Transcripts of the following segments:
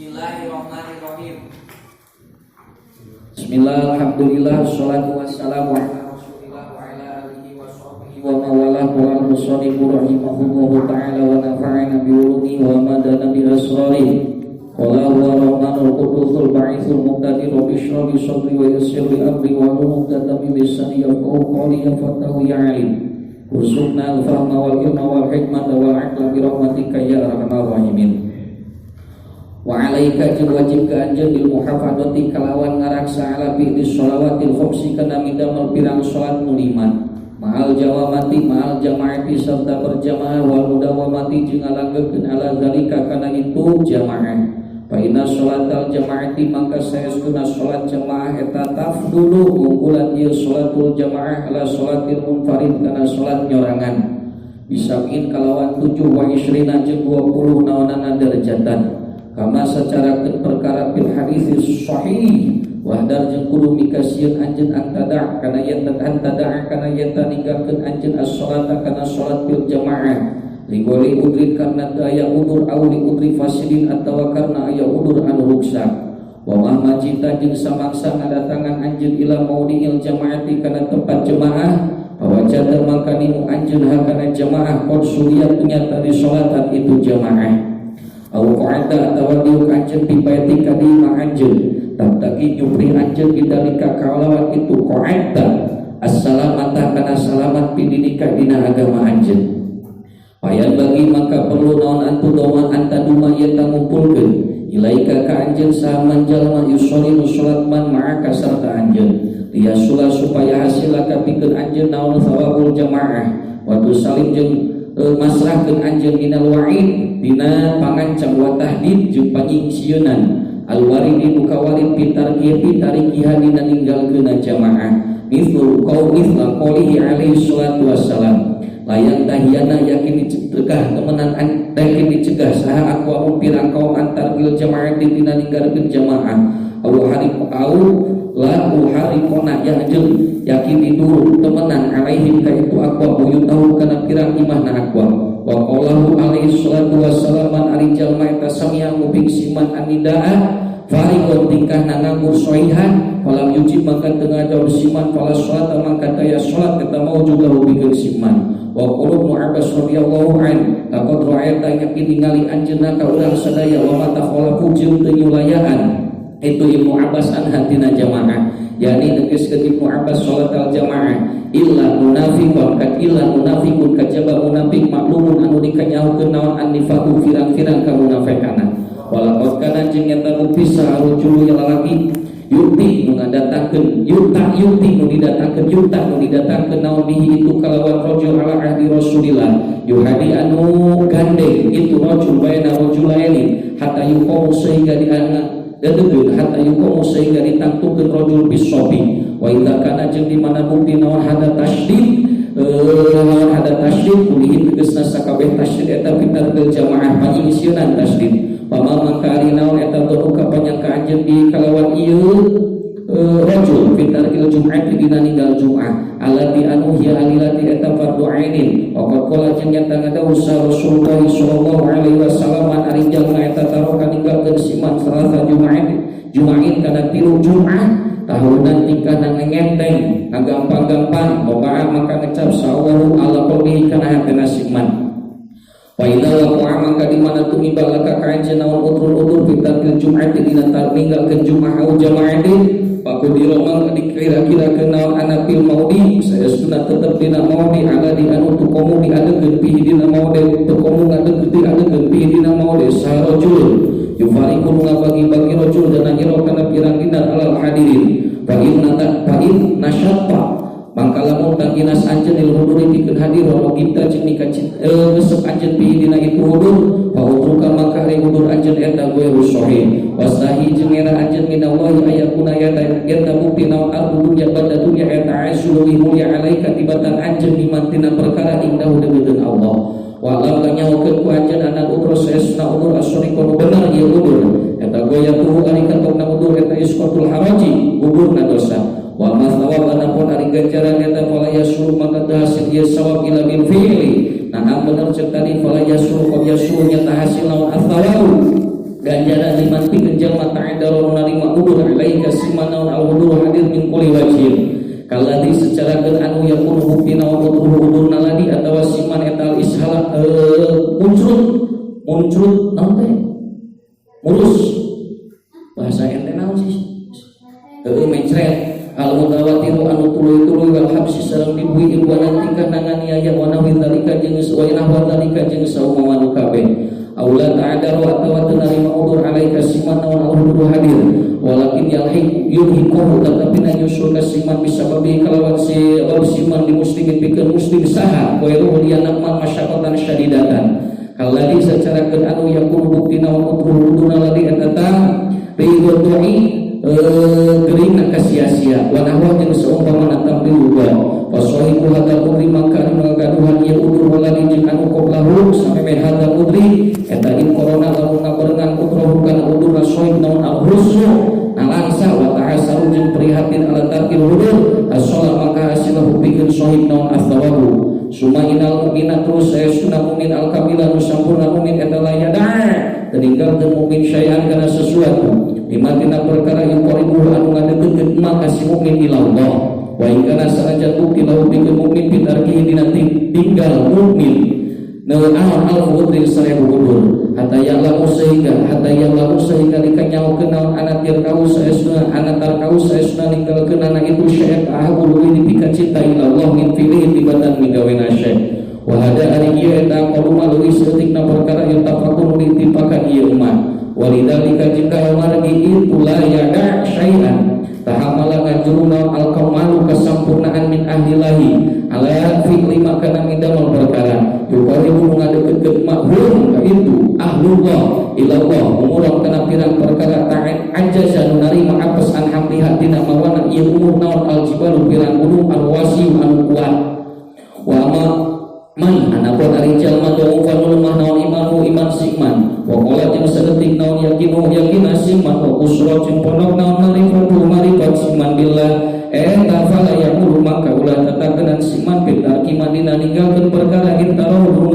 Bismillahirrahmanirrahim. Bismillah, alhamdulillah, wassalatu wassalamu ala rasulillah wa ala alihi wa sahbihi wa mawalah wa al-musannifu rahimahullahu ta'ala wa nafa'ana bi'ulumi wa madana bi asrari qala huwa rahmanul qudusul ba'ithul muqtadir rabbi shrah li sadri wa yassir li amri wa hlul 'uqdatam min lisani yafqahu qawli ya fatahu ya alim urzuqna al-fahma wal ilma wal hikmata wal 'aqla bi rahmatika ya arhamar rahimin. Wa alaika jeung wajib ka anjeun bil muhafadzati kalawan ngaraksa ala fi'li sholawatil khamsi kana midamel pirang salat nu lima ma'al jawamati ma'al jamaati serta berjamaah wal mudawamati jeung ngalanggeukeun ala zalika kana itu jamaah fa inna sholatal jamaati mangka saestuna salat jamaah eta tafdulu unggulan ieu sholatul jamaah ala sholatil munfarid kana salat nyorangan bisamin kalawan 27 jeung 20 naonana derajatan kama secara perkara bil hadis sahih wahdar jeung kudu mikasieun anjeun antada kana yatan antada kana yatan ninggalkeun anjeun as-shalata kana salat bil jamaah ligoli udri karna aya udur au li udri fasidin atawa karna aya udur anu ruksa wa mahma cita jeung samangsa ngadatangan anjeun ila maudhi'il jamaati kana tempat jamaah pawajada maka nimu anjeun hakana jamaah qad suriyat nyata di salatan itu jamaah au qa'ada atawa diuk anjeun di baiti ka di anjeun tabtaki nyupri anjeun bidalika kalawat itu qa'ada assalamata kana salamat pididika dina agama anjeun payan bagi maka perlu naon antu doa anta duma yen ngumpulkeun ilaika ka anjeun saman jalma yusolli salat man ma'aka sarta anjeun liyasula supaya hasilaka pikeun anjeun naon thawabul jamaah wa tusalim jeung masrahkeun anjeun minal wa'id dina pangancam wa tahdid jeung panyingsieunnan alwaridi mukawarid pitarqiyati tarikiha dina ninggalkeun jamaah mithlu qaulihi alaihi salatu wassalam layang tahiyana yakin dicegah temenan yakin dicegah saha aqwamu pirang kaum antar bil jamaah dina ninggalkeun jamaah au harikona yahjul yakin didur temenan alaihim ka itu aqwa buyutahu kana pirang imahna aqwa wa qallahu alaihi salatu wassalam ari jalma eta sami'a mubik siman anidaa fariqon tingkah nganggur soihan falam yujib maka tengah jawab siman fala salat maka taya salat eta mau juga mubikeun siman wa qulu Abbas radhiyallahu an laqad ra'aita yakin ningali anjeunna ka urang sadaya wa mata khalafu jeung teu nyulayaan itu Ibnu Abbas an hatina jamaah yakni tegaskeun Ibnu Abbas salat al jamaah illa munafiqun kajaba munafik maklumun anu dikanyahukeun naon annifaqu firang-firang kamunafiqana walaqad kana jeung eta bukti sarujul lalaki yuti nu ngadatangkeun nu didatangkeun naon bihi itu kalawan rajul ala ahdi Rasulillah yuhadi anu gandeng itu rajul baina rajulaini hatta yuqamu sehingga diangkat dadeukeun hatta yuqamu sehingga ditangtukeun rajul bisobi wa idza kana jeung di mana bukti naon hada tasydid kulihin tegasna sakabeh tasydid eta fitar bil jamaah panyingsieunnan tasydid pama mangka ari naon eta tunu kapanyangka anjeun di kalawan ieu rajul fitar il jum'ati dina ninggal jum'ah alati anu hiya alilati eta fardu ainin wa qala jeung nyata ngadawu Rasulullah sallallahu alaihi wasallam ari jalma eta taroka ninggalkeun siman salasa jum'ain kana tilu jum'ah tahunan tingkah nang ngenteng gampang-gampang loba maka ngecap sawaru ala qalbihi kana hatena siman wa idza waqa'a maka di mana tumiba laka kaanjeun naon utur fitar jum'ati dina ninggalkeun jum'ah au jama'ati pakudiro mangka dikira-kira kenaon anapil maudi saestuna tetep dina maudi ala di anu tukomu diadegeun pihi dina maudi tukomu ngadegeun pihi dina maudi sarojul yufariqun ngabagi-bagi rajul dan ngiro kana pirang dinar alal hadirin fa in nasyatta mangka lamun taginas anjeun il huduri pikeun hadir wa kita jeung nikacit resep anjeun pihi dina itu hudur fa utruka mangka ari hudur anjeun eta gue sahih wasahi jeung era anjeun minallahi ayakuna yata bukti naon al-dunya bada dunya eta aisyul mulia alaika tibatan anjeun dimantina perkara indah deukeun Allah walau kanyahukeun ku anjeun anak udur saesna udur asyrikun bener ieu udur eta goya tuhu ari kantongna udur eta isqatul haraji ugurna dosa wa ma thawab anapun ari ganjaran eta fala yasul maka hasil ieu sawab ila bil fi'li nah bener ceuk tadi fala yasul qad yasul nya hasil naon athawabu ganjaran liman pikeun jalma ta'adaru narima udur alaika simanaun al-hudur hadir min kulli wajhin kaladi secara anu yakun buktina wa udur naladi atawa siman etal ishala muncul nanti mulus bahasa ente naon sih mencret al-mutawatiru anu tuluy-tuluy wal habsi sareng dibui ilwanan tingkah nanganiaya wa nawil dalika jeung sawaina wa dalika jeung saumawan kabeh aula ta'adaru atawa tunarima udur alaika siman wa al-hudur hadir walakin yulhiquhu tetapi nyusul kasiman bisa babi kalawan si siman di muslimin pikeun muslim saha koiru liana man masyaqatan syadidatan kaladi secara anu yakun buktina wa udur ladi atata biwadui gering ka sia-sia wa nahwa jeung saumpama tampil wa wasahibu hadal udri maka ngagaduhan ieu udur waladi jeung anu qoblahu sameme hadal udri eta in corona lamun ngabarengan utroh kana udur sahib naon al-rusu nalangsa wa ta'asaru jeung prihatin ala tarkil hudur as-shalah maka asilahu pikeun sahib naon athawabu summa inal mu'mina terus sunah mu'min al-kamila nu sampurna mu'min eta la yada teninggal teu mu'min syai'an kana sesuatu limatina perkara yang qoribuh anu ngadeukeun maka si mu'min ila Allah wa in kana sanajan bukti lahu pikeun mu'min bitarkihi dina tinggal mu'min Nawan al-hudril sarebu hudur hatta yang laku sehingga dikanyau kenal anak tirkau saesuna anak tarkau saesuna ninggal kenana itu syai'at ahabul ini pika cinta ila Allah min filihi tibatan migawena syai' wahada ari ieu eta qaluma leuwih seutikna perkara yang tafakun ditimpakan ieu umat walidalika jika margi itu la yada syai'an tahamala ngajuruna al-kamalu kesempurnaan min ahlillahi ala fi'li makana midamal perkara yukaribu ngadeukeun mahum ka itu ahlullah ilallah umurang kana pirang perkara ta'in ajaza nu narima apes an hamliha tina mawana ieu umur naon aljibalu pirang gunung alwasi anu kuat wa ma man anapun ari jalma do ufan lemah naon imanu iman sikman wa qala jeung saeutik naon yakinu yakina sikman wa usra jeung pondok naon marifatu marifat sikman billah eta fala yaqulu maka ulah tetakeun sikman beta kimanina ninggalkeun perkara iftarahu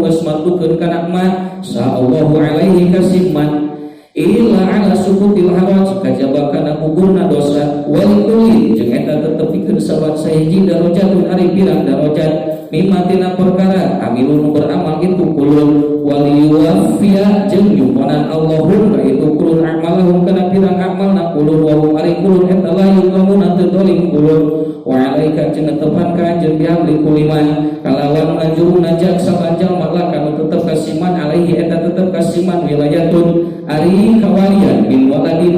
geus matukeun kana ma sallallahu alaihi kasikman illa ala sukutil haraj kajabakana gugurna dosa wal kulli jeung eta tetepikeun saban sahiji darajatun ari pirang darajat mimatina perkara amilun beramal itu kulun waliyuwaffiya jeung nyuponan Allahum ka itu kulun amalahum kana pirang amalna kulun wa hum ari kulun eta layu kamunna teu dolim kulun wa alaika jeung tepan ka jeung bihamli kuliman kalawan najuruna jak sabanjal maka kanu tetep kasiman alaihi eta tetep kasiman wilayatun ari kawalian min waladin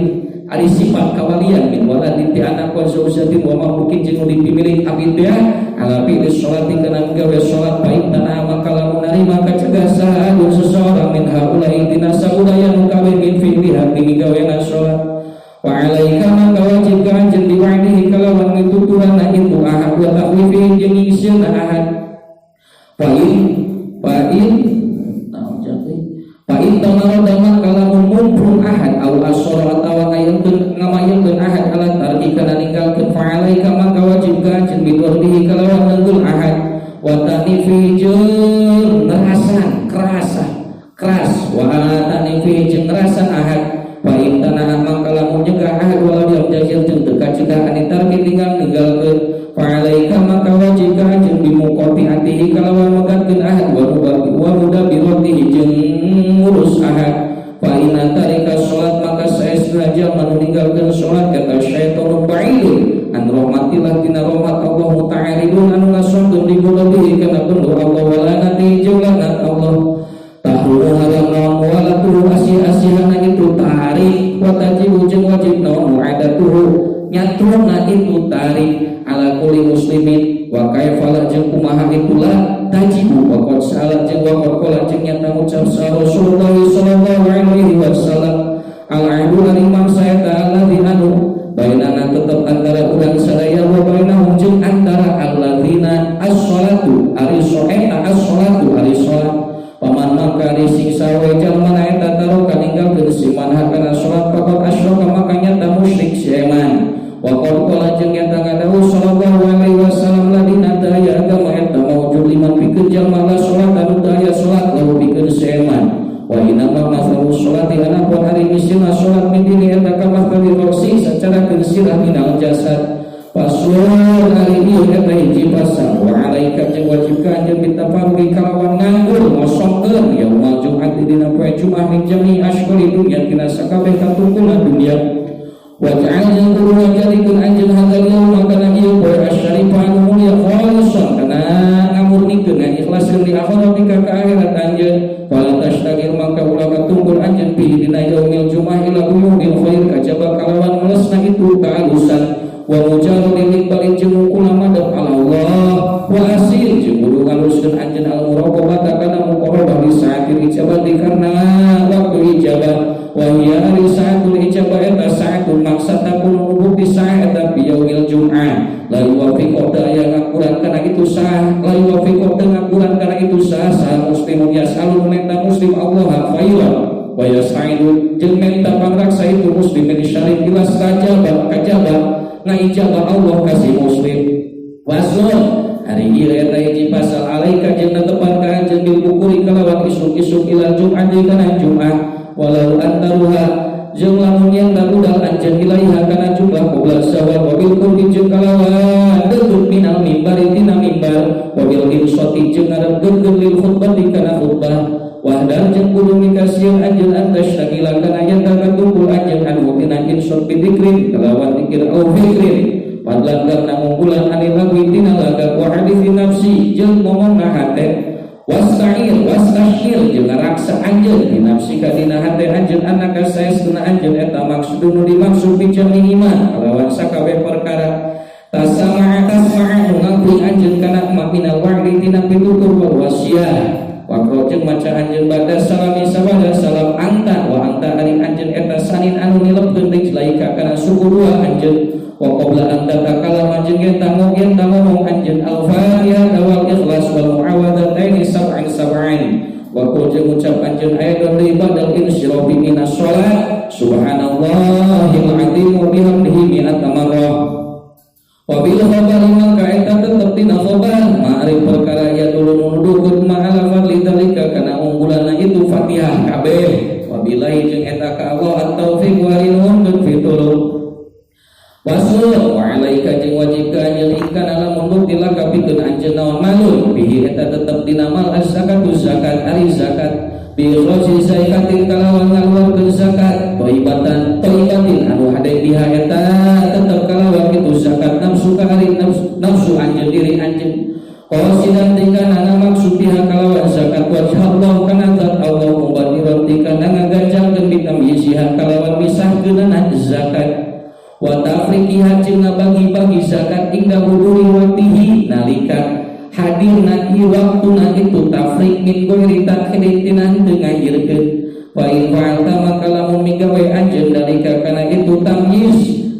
ari sifat kawalian min waladin ti anak wa zaujatin wa mamlukin jeung dipimilik abidnya ala pilih sholati kana gawe sholat baik tanah maka lamun narima kacegah sahadun seseorang min haula intina saudaya nu kawin min fi'liha demi gawena sholat wa alaika maka wajib ka anjeun diwadihi kalawan mituturana itu ahad wa tahwifi jeung isieuna ahad Fa'in tamaradaman kalamun mumpun ahad au asor atawa ngamayengkeun ahad ala tarki kana ninggalkeun fa'alaika maka wajib ka anjeun bidordihi kalawan nenggul ahad wa tanifi jeung ngerasan keras wa tanifi jeung ngerasan ahad fa'in tanaha maka lamun nyegah ahad wala diam jajir jeung teu kacegah ani tarki ninggalkeun fa'alaika maka wajib ka anjeun bimuqati atihi kalawan megatkeun ahad wa mudabiratihi jeung ngurus ahad fa inna tarika sholat maka saesna jalma nu ninggalkeun sholat kata syaitanu ba'idun an rahmatillah tina rahmat Allah muta'aridun anu ngasongkeun di bulan kana bendu Allah wala nanti jeung lanat Allah tahuru haram naon walatuhu asih-asihana itu tarik wa tajibu jeung wajib naon mu'adatuhu nyatruna itu tarik ala kulli muslimin wa kaifala jeung kumaha itulah tajibu wa qad salat jeung wa qad qala jeung nyata ngucap Rasulullah sallallahu alaihi wasallam al-aidu al-imam sayyata alladzi anu bainana tetep antara urang sadaya wa bainahum jeung antara alladzina as-salatu ari soeta as-salatu ari salat paman maka disiksa wa jalma eta taroka ninggalkeun siman hakana salat faqad asyraka maka nyata musyrik seman wa qad qala jeung nyata ngadawu sallallahu alaihi wasallam ladina daya agama eta maujud liman pikeun jalma la salat anu daya salat lalu pikeun seman wa inna ma masalu salati misina sholat midini eta kamah tadi roksi secara kesirah minal jasad. Paslon hari ini eta hiji pasal wa alaika jeung wajib ka anjeun bitafarri kalawan nganggur ngosongkeun yaumul jumat dina poe Jumat min jami asyhuri dunya tina sakabeh katungkulna dunya. Wa ja'alna kudu wajadikeun anjeun hadzal yaum kana ieu poe asyarifah anu mulia khalisan kana ngamurnikeun ngikhlaskeun li akhiratika ka akhirat anjeun. Wala tashtagir maka ulah katunggul anjeun pi dina yaumil jumat ila uyubil khair kajaba kalawan melesna itu kaalusan. Wa mujarradin balik jeung kula madhab ala Allah wa asil jeung kudu ngaluskeun anjeun al muraqabah kana muqarrabah li sa'atil ijabah karena waktu ijabah wa hiya li sa'atul ijabah eta sa'atul maksad takun bukti sa'at bi yaumil jum'ah la yuwafiqu daya ngakuran kana itu sah la yuwafiqu ngakuran kana itu sah muslimun yasalun menta muslim Allah faywa wa yasaidu jeung menta pangraksa itu muslim di syarif ilas kajabah na ijabah Allah kasih muslim. Wasul hari ieu eta hiji pasal alaika jeung netepan ka anjeun bil bukuri kalawan isuk-isuk ila Jumat kana Jumat walau antaruha jeung lamun yang budal anjeun ilaiha kana Jumat qabla sawal wa bil qurbi jeung kalawan duduk minal mimbar tina mimbar wa bil insati jeung ngadegkeun lil khutbah kana khutbah wahdar jeung kudu mikasieun anjeun antas syagila kana yen kakatumpul anjeun anu tina insot bidikrin kalawan dikir au fikrin padlan karna munggulan anil lagwi tina laga wa hadisi nafsi jeung ngomongna hate wasta'ir wastashir jeung ngaraksa anjeun di nafsi ka dina hate anjeun anaka saestuna anjeun eta maksudun dimaksud bijami iman kalawan sakabeh perkara tasama'a ngakui anjeun kana minal wa'di tina pitutur wal wasiyah wakro jeung maca anjeun bada salami sabada salam anta wa anta ari anjeun eta sanin anu nilepkeun rijlaika kana suku dua anjeun wa qabla anta takala jeung eta ngomong anjeun al-fatihah wal ikhlas wal muawwadataini sab'an wa qul jeung ucap anjeun ayatun li badal insyirafi minas shalat subhanallahil azim wa bihamdihi mi'ata marrah wa bil khabari maka eta tetep dina khabar ma'rif perkara ya dulu nudukeun ma'ala fadli dalika kana unggulanna itu Fatihah kabeh wa billahi jeung eta ka Allah at-taufiq wa ridwan fitulun wasul wa alaika jeung wajib ka anjeun ikan lamun bukti lakapikeun anjeun naon malun bihi eta tetep dina mal az-zakatu zakat ari zakat bi khusus zakatin kalawan ngaluarkeun zakat thaibatin anu hade biha eta tetep kalawan itu zakat nafsu ka ari nafsu anjeun diri anjeun qasidan tingkana maksud biha kalawan zakat wajh Allah kana zat Allah mubadiran tingkana ngagajalkeun bitamyiziha kalawan misahkeunana zakat wa tafriqiha jeung ngabagi-bagi zakat ingda huduri waqtihi nalika hadirna ieu waktuna itu tafriq min ghairi takhir tina teu ngahirkeun fa in fa'alta maka lamun migawe anjeun dalika kana itu tamyiz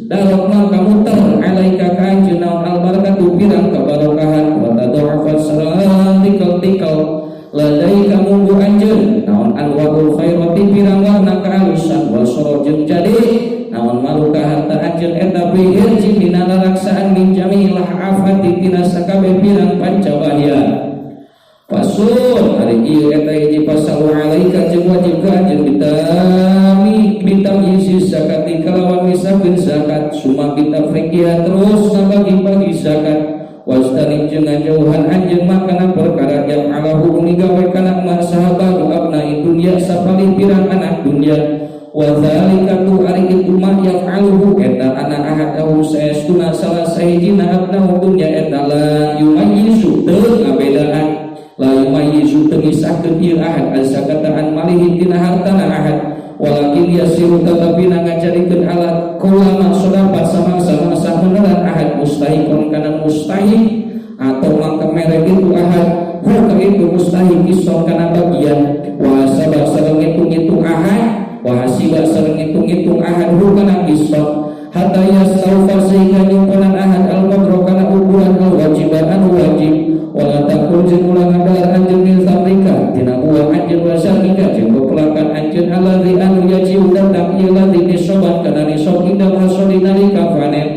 darok maka muter alaika ka anjeun naon albarakatu pirang kabarokahan wa tadha'afat salatikal ladai kamu anjeun naon anwaul khairati pirang warna kaalusan wa sorojeng jadi naon maluka harta anjeun eta bihirji dina raksaan min jami'il afati tina sakabeh pirang pancabahya pasul hari ieu eta hiji pasal alaika jeung wajib ka anjeun bitamyiz zakati kalawan misahkeun zakat suma bitafriqiha terus nabagi-bagi zakat wastani jeung ngajauhan anjeun makana perkara yang alahu migawe kana masahabat abna dunya sapalih pirang anak dunya wa dzalika tu ari itu mah yaf'aluhu eta ana ahadahu saestuna salah sahijina abna dunya eta la yumayyizu teu ngabedaan la yumayyizu teu ngisahkeun ieu ahad az-zakatan malihi tina hartana ahad walakin yasiru tetapi ngajarikeun alat kulama sodapat samangsa menelan ahad mustahikon kana mustahik atau maka merek itu ahad hukum itu mustahik kisah kana bagian wa sabab sareng itu ahad wa hasiba sareng hitung ahad hukana kisah hatta yastawfa sehingga nyukunan ahad al-qadra kana ukuran al-wajiban wajib wala takul jeung ulah ngadar anjeun min tamrika dina uang anjeun wasarika jeung bepelakan anjeun alladzi anu yajiu datang ieu ladzi nisoban kana nisab indal hasoli nalika panen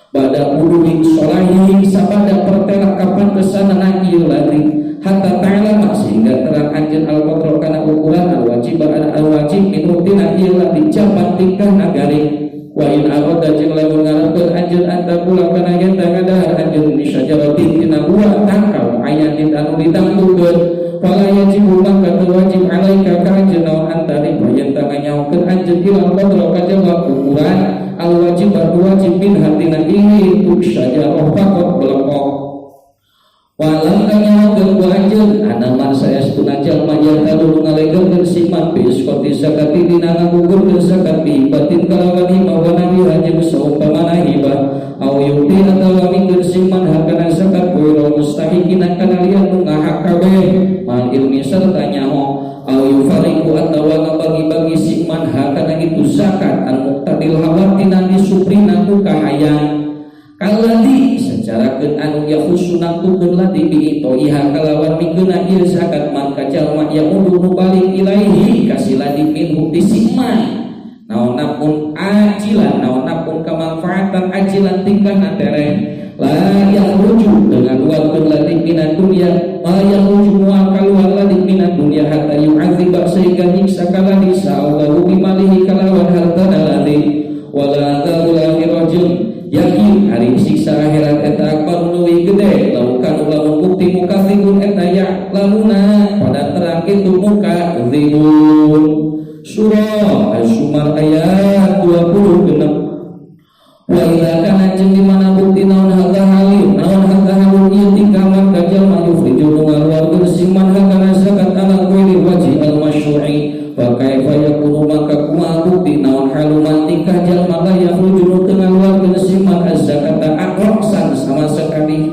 bada uduhi solahi sabada pertelak kapan kesanana ieu ladzi hatta ta'lama sehingga terang anjeun al-qadra kana ukuran al-wajib min rutina ieu ladzi jam tingkah nagari. Wa in arada jeung lamun ngarepkeun anjeun antakula kana yen tangadahar anjeun di syajaratin tina buah tangkal ayatin anu ditangtukeun fala yajibu maka teu wajib alaika ka anjeun naon antari yen tanganyaokeun anjeun ilal qadra ka jawab ukuran al wajib wajib min hatina itu syajarah faqat belengkok. Walau kanyaokeun ku anjeun anaman saestuna jalma yahtalu ngalegeun siman bis koti sakati dina ngagugur zakat bi batin kalawan hibah wa nabi hajim saumpamana hibah au yuti atawa mingkeun siman hakana zakat kuiro mustahiqina kana lian nu ngahak kabeh mal ilmi sarta nyaho au yufariqu atawa ngabagi-bagi siman hakana itu zakat an muqtadil hawatina disuprina ku kahayang kaladi secara keun anu yahusunak tukun ladi biito iha kalawan mingkeuna ieu zakat maka jalma yamudu nu balik ilaihi kasih ladi minhu disimman naonapun ajilan naonapun kemanfaatan ajilan tingkah natereng la yakhruju dengan walkeun ladi minad dunya ma yakhruju mual kaluar ladi minad dunya hatta yu'adziba sehingga nyiksa kaladi sa'allahu bimalihi kalawan hartana ladi wala dzalul akhirajun yakin hari siksa akhirat eta akbar nuwi gede laukan lamun bukti muka timun eta ya lamuna pada terang itu muka timun surah As-Zumar ayat 26 wa idza kana jeung di mana bukti naon hadza halin ieu tikaman kajal mayufriju ngaluarkeun siman hakana zakat ala ghairi wajhi al-masyru'i fa kaifa yakunu maka kumaha bukti naon haluman tingkah jalma la yakhruju dengan ngaluarkeun siman az-zakata aqsan sama sekali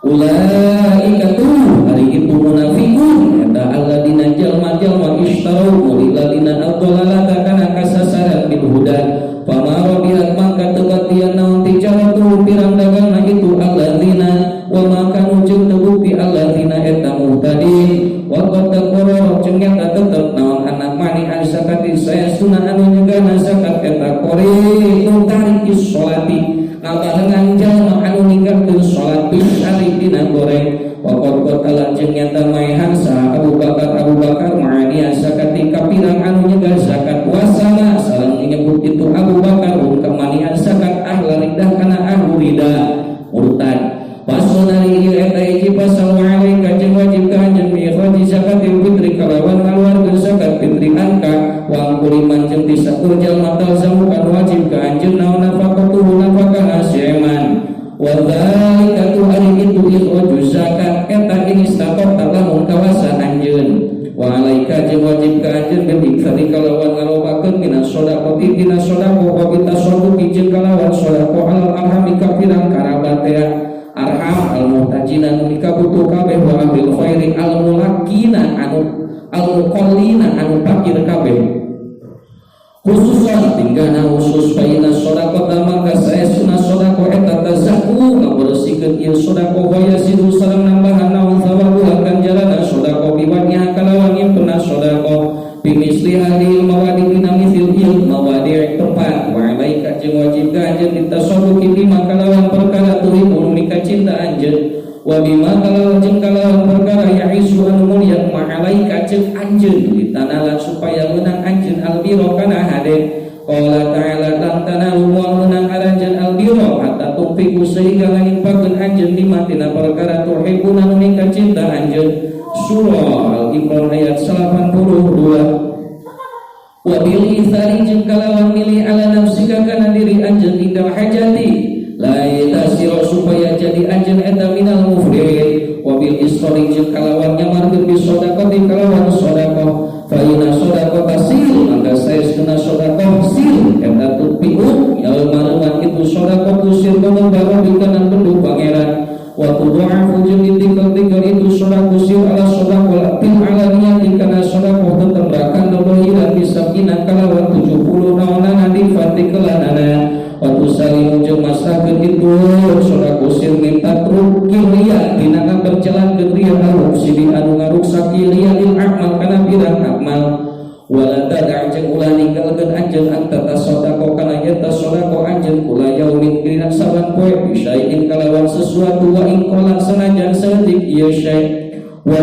ulaika tuh hari itu munafiqun eta alladzina jalma-jalma ishtaru lilladzina adallalata kana kasasaran bil huda fama rabihat maka tebatian naon tijaratu pirang dagang itu alladzina wa maka nujung terbukti alladzina eta muhtadin wa qad taqarrara jeung nyata tetep naon anak mani zakati saya sunah anu nyegana zakat eta qori nu tarikis sholati ngabarengan jalma anu ninggalkeun salat bisari dina goreng wa qad qala jeung nyata maehan sa Abu Bakar ma'ani zakati kapirang anu nyegah zakat wasama sareng nyebut itu Abu Bakar kamanian zakat ahla ridah kana ahlu ridah murtad pasunari ieu eta hiji pasal wa'alaika jeung wajib ka anjeun bi ikhraj zakatil fitri kalawan ngaluarkeun zakat fitri angka wa kuliman jeung tisakur jalma talzamu kan wajib ka anjeun naon nafaqatuhu nafaqah asyaman wa dzalika tu ari itu ikhraj zakat eta ini stator lamun kawasan anjeun wa alaika jeung wajib ka anjeun bi ikhraj kalawan ngalobakeun minas shadaqati tina shadaqah wa bitasadduqi jeung kalawan shadaqah al arhami kapirang karabat arham al-muhtajina anu dikabutuh kabeh wa ahlil khairi al-mulakina anu al-muqallina anu pakir kabeh khususan tinggalna khusus baina shadaqah maka saestuna shadaqah eta tazakku ngabersihkeun ieu shadaqah wa yasidu sareng nambahan naon sawabu akan jalana shadaqah biwanya kalawan impuna shadaqah bimisli hadil mawadi binamithil il mawadi tempat wa alaika jeung wajib ka anjeun ditasadduqi bima kalawan perkara tuhibun mika cinta anjeun wa bima kalawan jeung kalawan perkara ya'isu anu mulya ma alaika jeung anjeun ditanala supaya meunang anjeun albiro kana hade qala ta'ala lan tanalu wa meunang aranjeun albiro hatta tumpiku sehingga ngimpakeun anjeun lima tina perkara tuhibun anu mika cinta anjeun surah Al-Imran ayat 82 wa bil ithari jeung kalawan milih ala nafsika kana diri anjeun indal hajati la yatasira supaya jadi anjeun eta minal muflih wa bil isri jeung kalawan nyamarkeun bi shadaqati kalawan shadaqah fa inna shadaqata sil maka saestuna shadaqah sil eta tupiun yaul maruman itu shadaqah sil kana baro dikanan bendu pangeran wa tudha'afu jeung ditinggal-tinggal itu shadaqah sil ala shadaqah bil alaniyati kana shadaqah tetembrakan dohiran disabina kalawan 70 naonana di fatikelanana wa tusalimu jeung masahkeun itu shadaqah sil minta trukil liya dina berjalan ke ria aruk sidi anu ngaruksak liya lil amal kana pirang amal wala tad'a jeung ulah ninggalkeun anjeun anta tasadaqah kana yen tasadaqah anjeun kula yaumin dina saban poe bisain kalawan sesuatu wa in qala sanajan saeutik ieu syai wa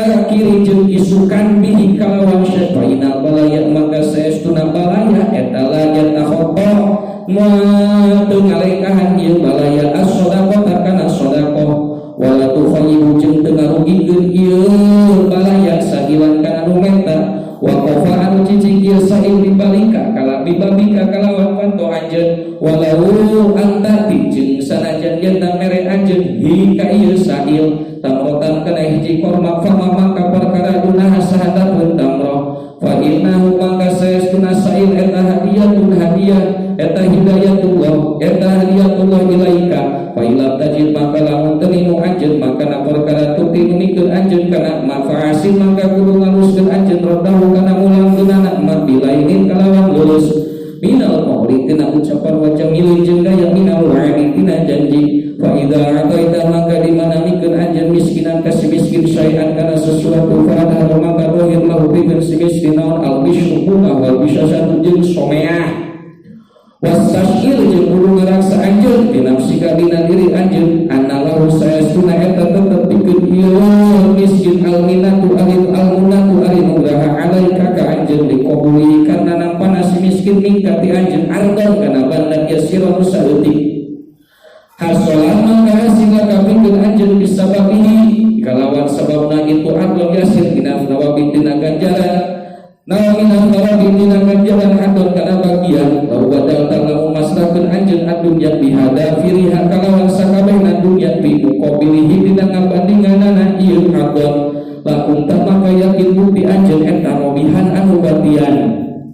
bakiri jeung isukan bihi kalawan syai fa inal balaya maka saestuna ma teu ngalengkahan ieu balaya as-shadaqah kana shadaqah wala tukhayyibu jeung teu ngarugikeun ieu balaya sagilan kana nu menta wa qafa anu cicing ieu sail dibalik kalawan panto anjeun walau antati jeung sanajan yen mere anjeun hi ka ieu sail tamrotan kana hiji korma fama maka perkara dunaha sahadapeun tamroh fa innahu maka saestuna sail eta hadiyatun hadiah eta hidayatullah eta hadiyatullah ilaika fa ilam tajid maka lamun teu ninu anjeun maka na perkara tukti numikeun anjeun kana mafa'asin maka kudu ngaruskeun anjeun rodahu kana mulang geunana mabilainin kalawan lulus minal qauli tina ucapan wa jamilin jeung daya minal wa'di tina janji fa idza ataita maka dimanamikeun anjeun miskinan kasih miskin syai'an kana sesuatu fa hadha maka rohir lahu bikeun si miskin naon al bisyuku wal bisyasatu jeung someah wasashil jeung kudu ngaraksa anjeun binafsika dina diri anjeun annalahu saestuna eta tetep pikeun ieu miskin alminatu almunatu alinugraha alaika ka anjeun diqabuli karna nampana si miskin mingkati anjeun ardon kana banda yasira saeutik hasolan maka hasilna kapikeun anjeun bisababihi kalawan sababna itu ardon yasir dina nawabi dina ganjaran nawamin nawabi dina ganjaran ardon kana bagian lalu badal talamu masrakeun anjeun adunya bihada firiha kalawan sakabehna dunya bi muqabilihi dina ngabandinganana ieu ardon lakum maka yakin bukti anjeun eta robihan anu batian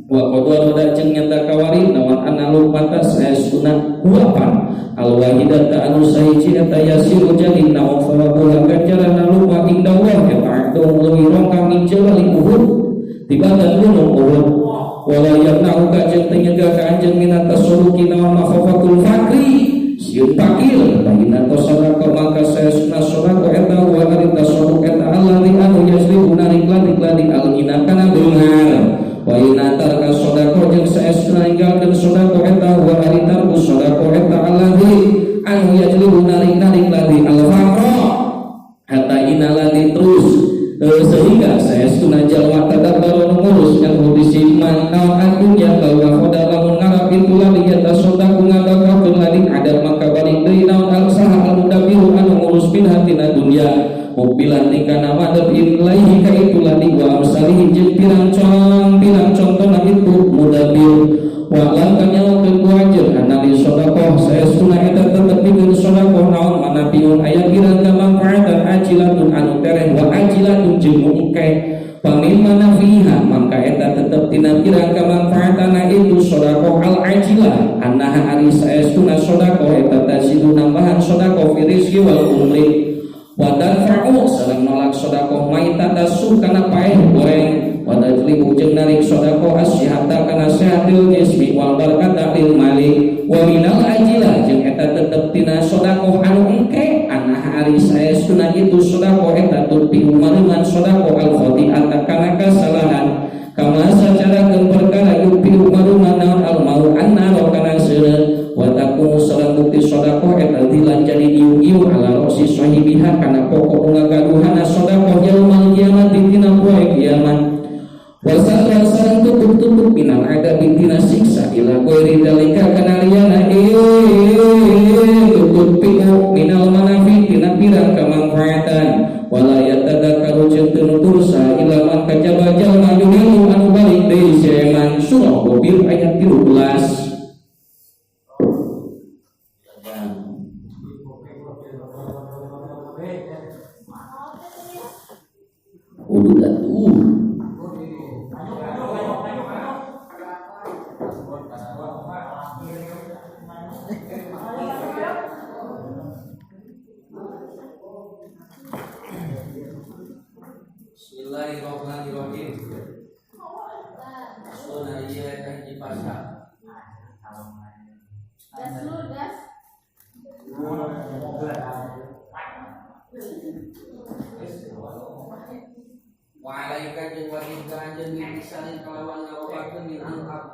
wa qadwa roda jeung nyata kawari nawan analu mata saestuna huapan al-wahidata anu sahiji eta yasiru jadi naon sawabuha ganjaran lupa indah wa ta'atu leuwih rongkang injil li uhud tibatan gunung uhud wala yamna'u ka jeung teu nyegah ka anjeun minat tasawuki naon makhafatul fakri sieun fakir baina tasawuka maka saestuna sadaqa eta wa ari tasawuk eta alladzi anu yasribu narik-narik al-ghina kana beungar wa inatar ka sodako jeung saestuna ninggalkeun sodako eta wa ari tarku sodako eta alladzi anu yajlibu narik-narik ladzi al-faqra hatta inaladzi terus sehingga saestuna jalma tadabbar ngurus yang disiman naon adunya bahwa khoda lamun ngarap itu ladzi eta sodako ngabakakeun ladzi ada maka balik deui naon al-saha al-mudabiru anu ngurus bin hatina dunya mobilan tingkana madab ilaihi ka itu ladzi wa amsalihi jeung pirang contohna itu mudabir wa lan kanyawakeun ku anjeun anali sedekah saestuna eta tetep pikeun sedekah naon manapiun aya kirang manfaatan ajilatun anu tereh wa ajilatun jeung mungke pamin manafiha maka eta tetep tina kirang manfaatana itu sedekah al ajilah annaha ari saestuna sedekah eta tasidu nambahan sedekah fi rizqi wal umri wadan fa'u salam nolak sodakoh maitata su kana paeh goreng wadan jelibu jeung narik sodakoh asyihata kana sehatil jismi wal barkata lil mali wa minal ajilah jeung eta tetep tina sodakoh anu engke anah ari saestuna itu sodakoh eta tuti umaruman sodakoh al khati'ata kana kasalahan kama sacara keun perkara yupi umaruman naon al mau anna kana seureun wa taqumu salam bukti sedekah eta dilan jadi diu-diu ala rosi sahibiha kana pokok ngagaduhana sedekah yaumul kiamat dina poe kiamat wa sarang tutup minal ada dina siksa ila ghairi dalika kana liyana tutup piu minal manafi dina pirang kamanfaatan wala yatadzakaru jeung teu nutursa ila man kajaba jalma yuhilu anu balik deui seman surah Qobir ayat 13. Udah tuh. Bismillahirrahmanirrahim. Sunnah iya kan di pasar. Das. Wa'alaika jeung wajib kanjeun misalin kalawan ngawakeun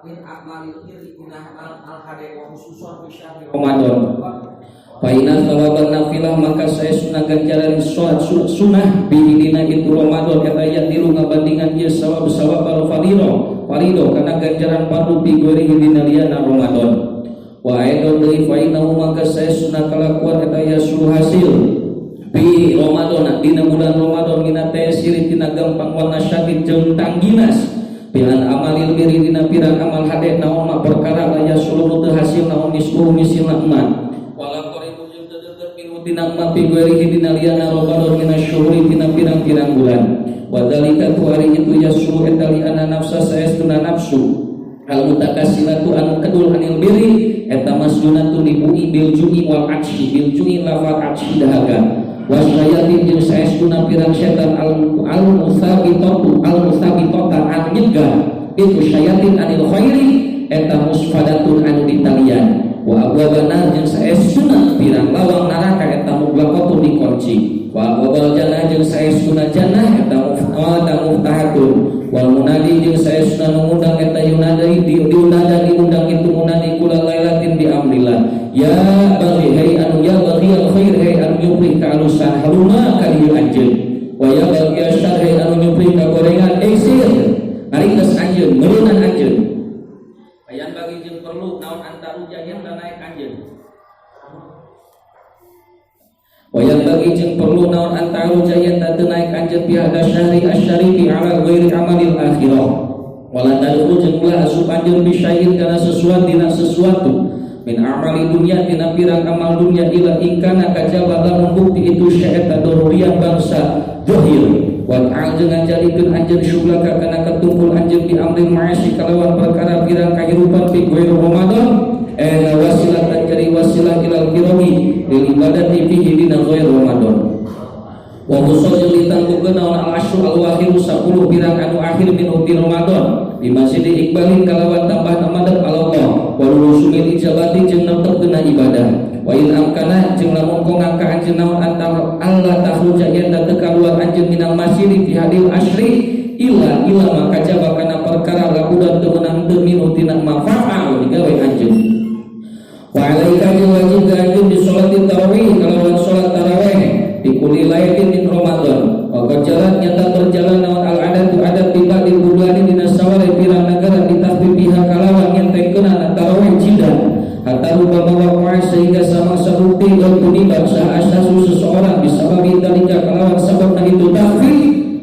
min akmalil iri kunah al-hadi wa khususan fi syahr Ramadan. Fa inna thawaban nafilah maka saya sunah ganjaran sunnah bidina itu Ramadan eta yatilu ngabandingan ieu sawab al farido kana ganjaran fardu bi ghairi dina liana Ramadan. wa aidon deui fa innahu maka saestuna kalakuan eta yasul hasil bi Ramadan dina bulan Ramadan minat taysir tina gampang wana syakit jeung tangginas bilan amalil biri dina pirang amal hade naon ma perkara aya suluh teu hasil naon misluh misilna emat wala qaribu jeung teu deukeut minu tina emat bi guerihi dina liana Ramadan minasyuhuri tina pirang-pirang bulan wa dzalika tu ari itu yasul eta liana nafsa saestuna nafsu al mutakasilatu anu kedul anil biri eta masjunatu libu'i bil ju'i wal atshi bil ju'i lafal atshi dahaga wasyayatin jeung saestuna pirang setan al musabitatu anu nyegah itu syayatin anil khairi eta musfadatun anu ditalian wa abwabana jeung saestuna pirang lawang neraka eta muglaqatun dikunci wa abwabal jannah jeung saestuna jannah eta muftahatun wal munadi jeung saestuna ngundang eta yunadi diundang itu munadi kula lailatin bi amrillah ya bagi hai anu ya bagi al khair hai anu yupri ka alusan haluma ka dieu anjeun wa ya bagi asyar hai anu yupri ka gorengan esir ari geus anjeun meureunnan anjeun ayan bagi jeung perlu naon antaru jahian dan naik anjeun wa yang bagi jeung perlu naon antaru jahian dan naik anjeun pihak syahri asyarifi ala ghairi amalil akhirah wala tadru jeung ulah asup anjeun bisyai'in kana sesuatu min amali dunia tina pirang amal dunia ila ingkana kajaba lamun bukti itu syaita dorurian bangsa dohir wa ta'al jeung jalikeun anjeun syuglaka kana ketumpul anjeun di amrin ma'asi kalawan perkara pirang kahirupan fi ghairi Ramadan wasilah tajri wasilah ilal kirami lil ibadati fihi dina ghairi Ramadan wa musajjil ditanggukeun naon al-asyru al-wakhiru 10 pirang anu akhir min Ramadan di masjid Iqbalin kalawan tambah amadab Allah walau sumil ijabati jeung nepteukeun ibadah wa in amkana jeung lamun kongang ka anjeun naon antar Allah tahruja yen teu kaluar anjeun minal masjid fi hadil asyri illa maka jaba kana perkara labudan teu meunang teu minu tina mafa'al digawe anjeun wa alaika wajib anjeun di salat tarawih kalawan salat tarawih di kulli lailatin min Ramadan wa jalan nyata berjalan naon al-adatu adat tiba di budani dina saware pirang negara ditahbibiha kalawan nyentekeun tarawih jidan hatta rubama waqa'a sehingga sama sabukti dan penyebab asasu seseorang bisa babindalika kalawan sababna itu tahfid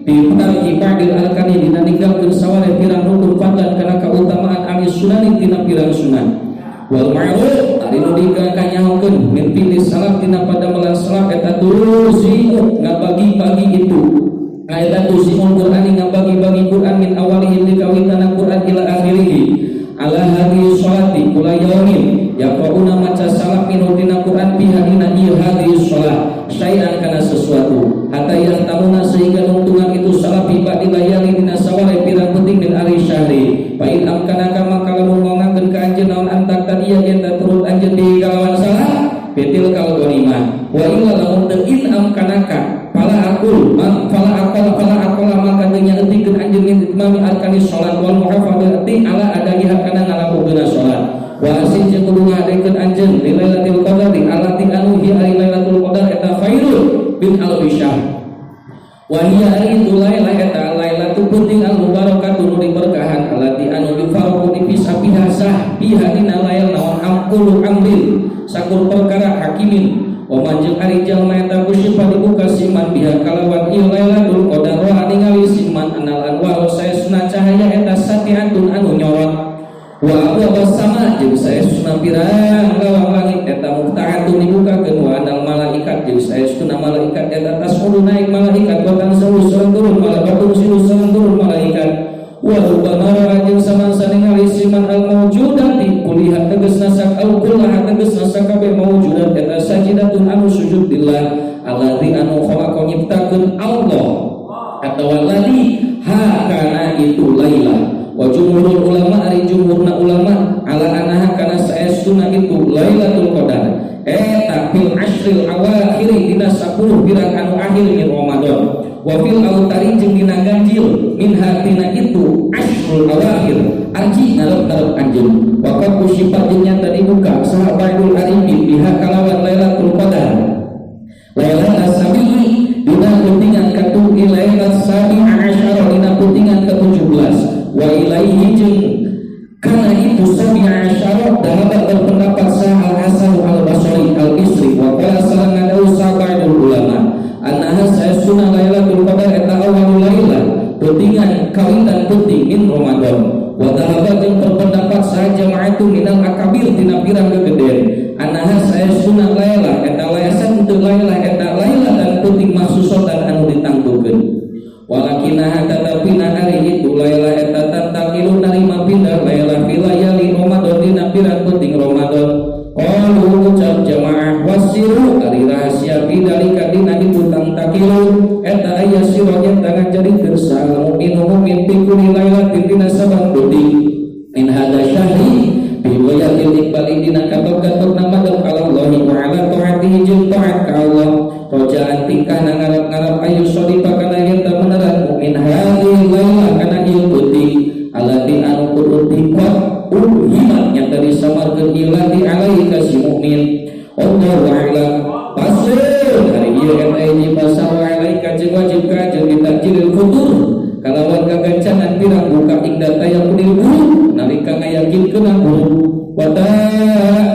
di tarki ba'dil al-kani dina ninggalkeun saware pirang rukun fadlan kana kautamaan amis sunan tina pirang sunan wal ma'ruf ari nu dikanyahokeun min pilih salat tina pada melan salat eta turusimu ngabagi-bagi itu ayat tusimul Qur'an ngabagi-bagi Qur'an min awalihi dikawitana Qur'an ila akhirih ala hadhihi sholati kula yaumin yaqrauna maca salat min tina Qur'an biha dina hadhihi sholat syai'an kana sesuatu hatta yahtamuna sehingga nuntungan itu salat bi ba'di layali dina saware pirang penting min ari syahri fa in amkana kama kalamun ngongakeun ka anjeun naon antak tadiya yen turut anjeun di kalawan salat betil kal ghanimah wa illa lamun teu in amkanaka fala aqul maka nya eutikeun anjeun min imami arkani salat wal muhafadzati ala adaiha kana ngalakokeun salat wa asin jeung kudu ngadekeun anjeun di lailatul qadari alati anu hi ari lailatul qadar eta khairun bin al-bishahr wa hiya ari lailah eta lailatul penting al-mubarakatuh nu diberkahan alati anu difarqu dipisah biha dina lail naon amkul amril sakur perkara hakimin wa manjeng ari jalma eta kusyifa dibuka siman biha kalawan ieu lailatul qadar wa ningali siman anal anwar saestuna cahaya eta satiatun anu nyorot wa abwa sama jeung saestuna pirang lawang langit eta muftahatun dibukakeun wa anal malaikat jeung saestuna malaikat eta tasulu naik malaikat wa tanzuru sareng turun malaikatun silu sareng turun malaikat wa rubana jeung samangsa ningali siman al mawjudati kulihat tegasna sakal kullaha tegasna sakabe mawjudat eta sajidatun anu sujud lillah alladzi anu khalaqa nyiptakeun Allah atau alladzi hakana itu lailah wa jumhurul ulama ari jumhurna ulama ala anaha kana saestuna itu lailatul qadar eta fil ashril awakhir dina 10 pirang anu akhir min Ramadan wa fil autari jeung dina ganjil min hatina itu ashrul awakhir aji ngarep anjeun wa qad kusifat nyata dibuka sahabatul arifin biha kalawan lailatul qadar lailatul sabi'i dina putingan katu lailatul sabi'a asyara dina putingan ke-17 wa ilaihi jeung kana itu sabi'a asyara dahabat berpendapat tina pirang kegeden anaha saestuna laila eta layasan teu laila eta laila dan penting maksusotan anu ditanggukeun walakinaha tatapina ari itu laila eta tantakilu narima pindah laila filayali Ramadan dina pirang penting Ramadan qalu ucap jamaah wasiru ari rahasia bidalika dina itu tantakilu eta aya sirah tangan jadi kersa mu'min pikuli laila dina saban penting in hada syahri biwayatil iqbali dina katok-katok nama dan kalallahi wa ala ta'atihi jeung ta'at ka Allah rojaan tingkah ngarap-ngarap ayu sodipa kana yenta beneran mu'min hadhihi laila kana ieu penting alati anu kudu diqat himat nya dari samarkeun ilati alaihi ka si mu'min Allahu a'lam pasir hari ieu eta hiji pasal alaika jeung wajib ka jeung ditakjilil futur kalawan kagancangan pirang buka ingda tayamudil buruk nalika ngayakinkeun buruk wata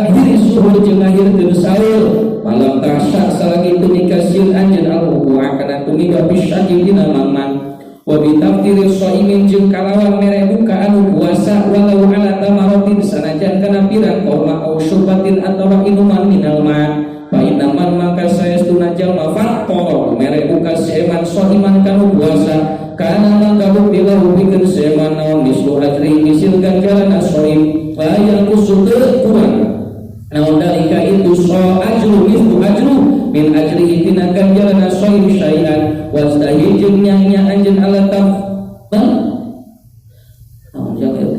hiri suhur jeung ngahirkeun saur malam tahsya salagitu nikasieun anjeun al-wuqa kana tumiga bisyaki dina mangman wa bitaftiril shaimin jeung kalawan mere buka anu puasa walau ala tamaratin sanajan kana pirang korma au syurbatin atawa inuman minal ma fa innaman maka saestuna jalma faktor mere buka seman shaiman kanu puasa kana mangga bukti lahu bikeun seman naon mislu ajri misil ganjaran asoim layang kusut kurang naon dalika itu so ajru mislu ajru min ajri tina ganjaran asoim syai'an wastahi jeung nya anjeun ala taf naon jaga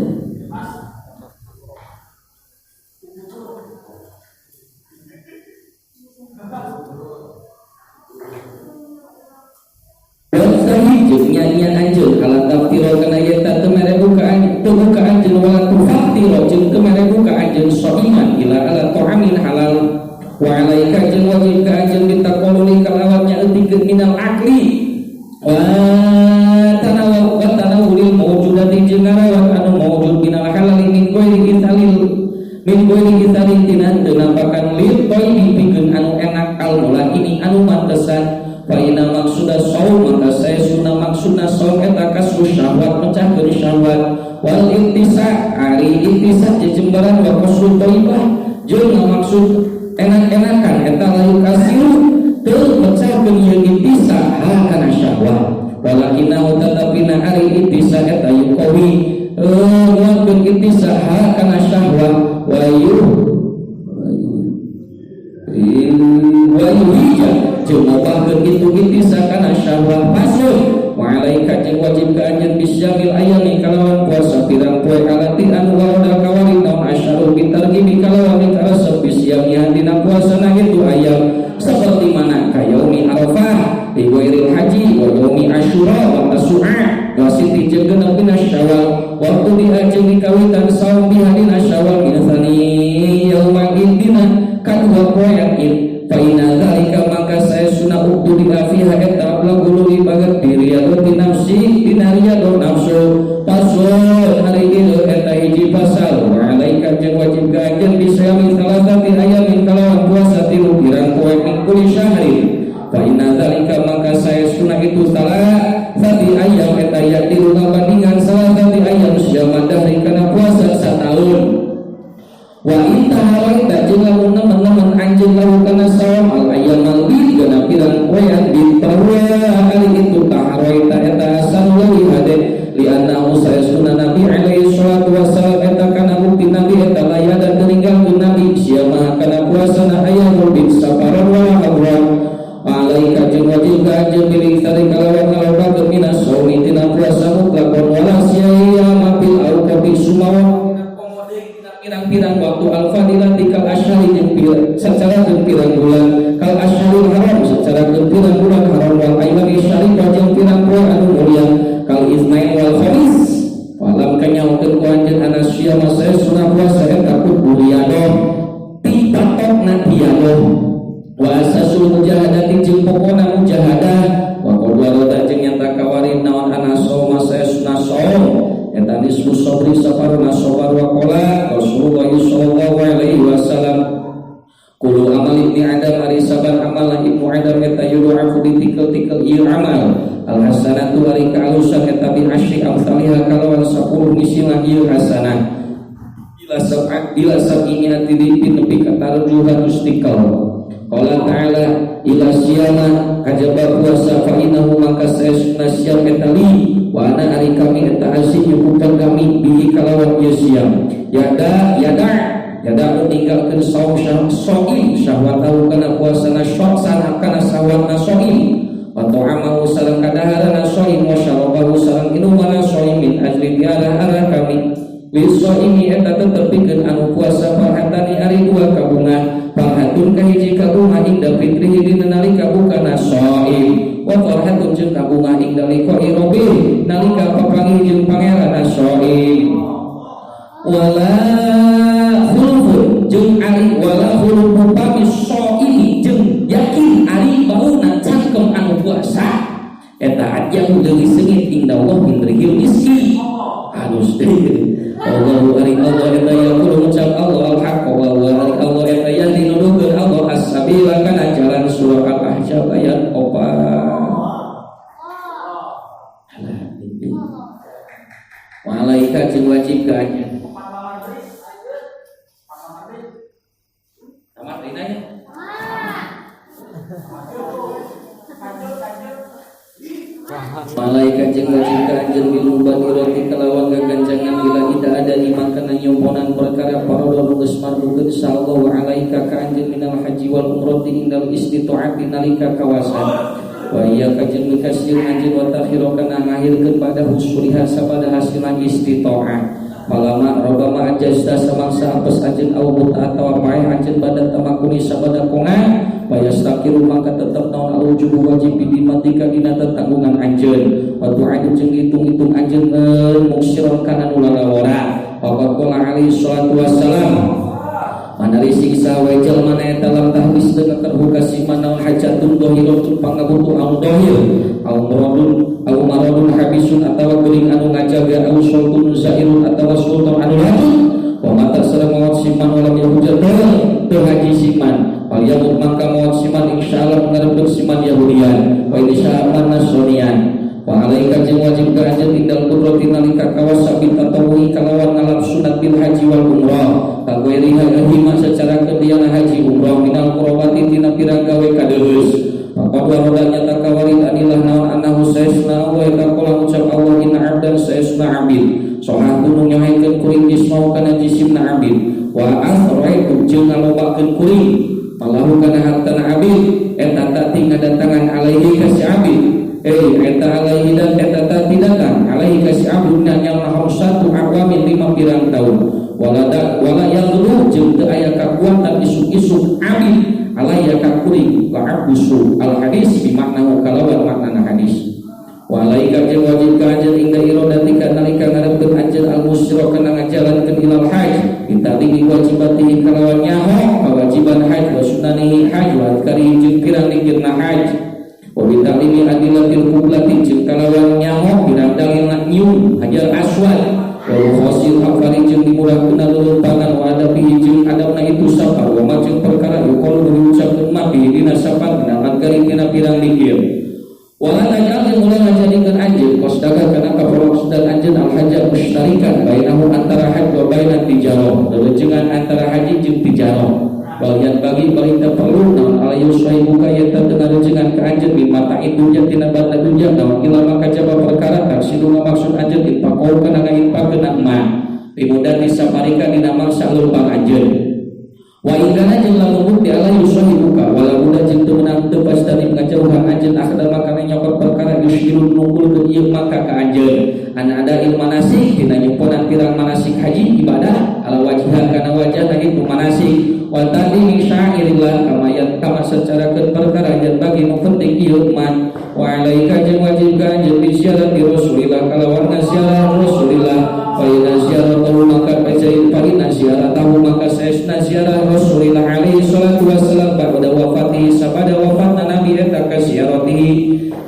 jeung anjeun kala tafsiro kana yata temere bukaan jeung wala tufaktiro jeung temere buka anjeun shaiman ila ala ta'amin halal wa alaika jeung wajib ka anjeun bitaqalluli kalawatnya eutikeun minal akli wa tanawulil mawjudati jeung ngarawat anu mawjud minal halal min ghairi kisalin tina teu nampakan lil toibi pikeun anu enak al mula ini anu mantesan fa inna maqsuda shaum maka saya sunna maksudna shaum eta kasru syahwat pecahkeun syahwat wal ittisa ari ittisa jejembaran wa qasru thaibah jeung maksud enak-enakan eta layu kasiru teu pecahkeun ieu ittisa kana syahwat walakinna tatapina ari ittisa eta yuqawi nguatkeun ittisa kana syahwat wa yuhija jeung ngobahkeun itu ittisa kana syahwat masuk wa alaika jeung wajib ka anjeun bisyamil ayami kalawan puasa pirang poe alati anu warada kawarin naon asyarul bitargibi kalawan karasep bisyami dina puasana itu ayam seperti mana ka yaumi arafah di ghairil haji wa yaumi asyura wa tasu'a wa siti jeung genep dina syawal waktu dia jeung dikawitan saum di hadina syawal minasani yauma idina kadua poe id fa inna dzalika maka saya sunah uktu di afiha eta lagu di bagat diri atau di nafsi dinaria do nafsu pasal hari itu eta hiji pasal wa alaika jeung wajib ka anjeun bisayami salasati ayamin kalawan puasa tilu pirang poe minggu syahri fa inna dzalika maka saya sunah itu salah sati ayam eta yatilu ngabandingan salasati ayam syama dahri kana puasa sataun wa inta hawaita jeung lamun nemen-nemen anjeun lahu kana saum al ayyamal bid kana pirang poean bid bahwa kali itu tahawaita eta sanulawi hade li annahu sayyiduna nabi alaihi salatu wassalam eta kana bukti nabi eta layada teninggalkeun nabi siapa kana puasana ayyamul bid safaran wa hadran alaika jeung wajib ka anjeun pilih sari kalawan kalawan minas saumi tina puasa mutlaqon wala siya mapil auqabi sumawa pirang-pirang waktu al-fadilah dikal asyari secara pirang bulan kal asyarul haram secara pirang bulan haram wal ayyami syarifah jeung pirang bulan anu mulia kal isnain wal khamis walam kanyaukeun ku anjeun anasya masa sunah puasa eta kudu riyadhah tibatokna riyadhah wa asasul mujahadati jeung pokona mujahadah wa qadwara jeung nyata kawarin naon anaso masa sunah saum eta nisfu sabri safaruna sabar wa qala Rasulullah sallallahu alaihi wasallam kullu amal ibni adam ari saban amal ibnu adam eta yudu'afu ditikel-tikel ieu amal al hasanatu ari kaalusan eta bi asyri amsalihha kalawan 10 misilah ieu hasanah ila ila sab'ina tidipin nepi ka 300 tikal. Qala ta'ala ila siyama kajaba puasa fa innahu maka saesna siam eta li wa ana ari kami eta asih nyebutkan kami bihi kalawan ieu siam yada meninggalkeun saum syahwat syahwatahu kana puasana syahwat kana sawatna soim wa ta'amahu sareng kadaharan soim wa syarabahu sareng minuman soim min ajli arah kami lisoimi eta tetepikeun anu puasa parhatani ari dua kabungan parhatun kahiji kabungan inda fitrihi dina nalika bukana soim wa parhatun jeung kabungan inda liqa'i rabbih nalika papanggih jeung pangeran soim wala khulufun jeung ari wala khulufun pami soimi jeung yakin ari bauna cangkem anu puasa eta ajang deui seungit inda Allah min rihil miski halus deui Allahu ari Allah eta yang kudu ngucap Allah al-haq wa ari Allah eta yang dinuduhkeun Allah as-sabila kana jalan surah al-ahzab ayat 4. Malaikat jeung wajib ka anya. Tamat dinanya. Malaikat jeung wajib ka anjeun bilumban iroti kalawan gagancangan bila tidak ada iman kana nyomponan perkara parodor geus mardukeun sallallahu alaika ka anjeun minal haji wal umrati indal istitaati nalika kawasan wa iya ka jeung mikasieun anjeun wa takhiro kana ngahirkeun pada husuliha sabada hasilna istitaah palama robama ajasta samangsa apes anjeun au buta atawa paeh anjeun badan tamakuni sabada kongan payastakiru maka tetap naon alujub wajib dimatika dina tanggungan anjeun wa tu'adu jeung hitung-hitung anjeun muksiron kana nu lalawara faqala alaihi salatu wassalam manari siksa wa jalma eta lam tahbis dengan terbuka siman naon hajatun dhahiratun pangabutuh au dhahir au maradun habisun atawa geuning anu ngajaga au sultun zairun atawa sultan anu latu wa mata sareng maot siman walam yahujat teu haji siman Al-Yahud maka mawat siman insyaallah mengarepkeun siman Yahudian wa insyaallah Nasranian wa alaika jeung wajib ka anjeun indal qudrati nalika kawasa bi tatawwi kalawan ngalap sunat bil haji wal umrah kagueriha hima secara kediana haji umrah minal qurabati tina pirang gawe kadeus maka wadanya takawarid anilah naon anahu saesna wa taqala ucap Allah inna abdan saesna abid soha gunung nyahaikeun kuring jismau kana jisimna abid wa asraitu jeung ngalobakeun kuring Allahu kana hartana abid eta tati ngadatangan alaihi ka si abid eta alaihi dan eta tati datang alaihi ka si abid nanya satu awamin 5 pirang tahun wala yang dulu jeung teu aya kakuatan isuk-isuk abid alaihi ka kuring wa abusu al hadis bi makna kalawan makna hadis wa alaika jeung wajib ka anjeun inda iradatika nalika ngarepkeun anjeun al musyrok kana ngajalankeun ilal hajj ditadimi wajibatihi kalawan nyaho kewajiban haji wa sunanihi haji wa adkari jeung pirang dikirna haji wa bitalimi adilatil qiblati jeung kalawan nyaho pirang dalilna nyium hajar aswad wa khasil afari jeung dimurahkeun leuleumpangan wa adabihi jeung adabna itu safar wa ma jeung perkara yuqalu diucapkeun ma bi dina safar dina adkari dina pirang dikir wala tajal mulai ngajadikeun anjeun qasdaga kana kafarosdan anjeun al hajj mushtarikan bainahu antara haji wa bainat tijarah derejengan antara haji jeung tijarah bagian bagi perintah perlu naon alayu sahibuka yata dengan rejengan ka anjeun bi mata itu tina bata dunya naon ilama kajaba perkara taksidu maksud anjeun dipakau kana ngaimpakeun emak limudan disaparika dina mangsa leumpang anjeun wa ingana jeung lamun bukti alayu sahibuka wala budak jeung teu meunang teu pastani ngajauhan anjeun akhdal makana nyokot perkara yusyirun nungkulkeun ieu maka ka anjeun ana ada il manasik dina nyimponan pirang manasik haji ibadah ala wajhah kana wajah itu manasik wa tadimi syairillah kama secarakeun perkara yang bagi nu penting ieu man wa alaika jeung wajib ka anjeun bi ziarati Rasulillah kalawan ziarah Rasulillah fa ina ziaratahu maka bacain fa ina ziaratahu maka saesna ziarah Rasulillah alaihi salatu wassalam ba'da wafatihi sabada wafatna nabi eta ka ziaratihi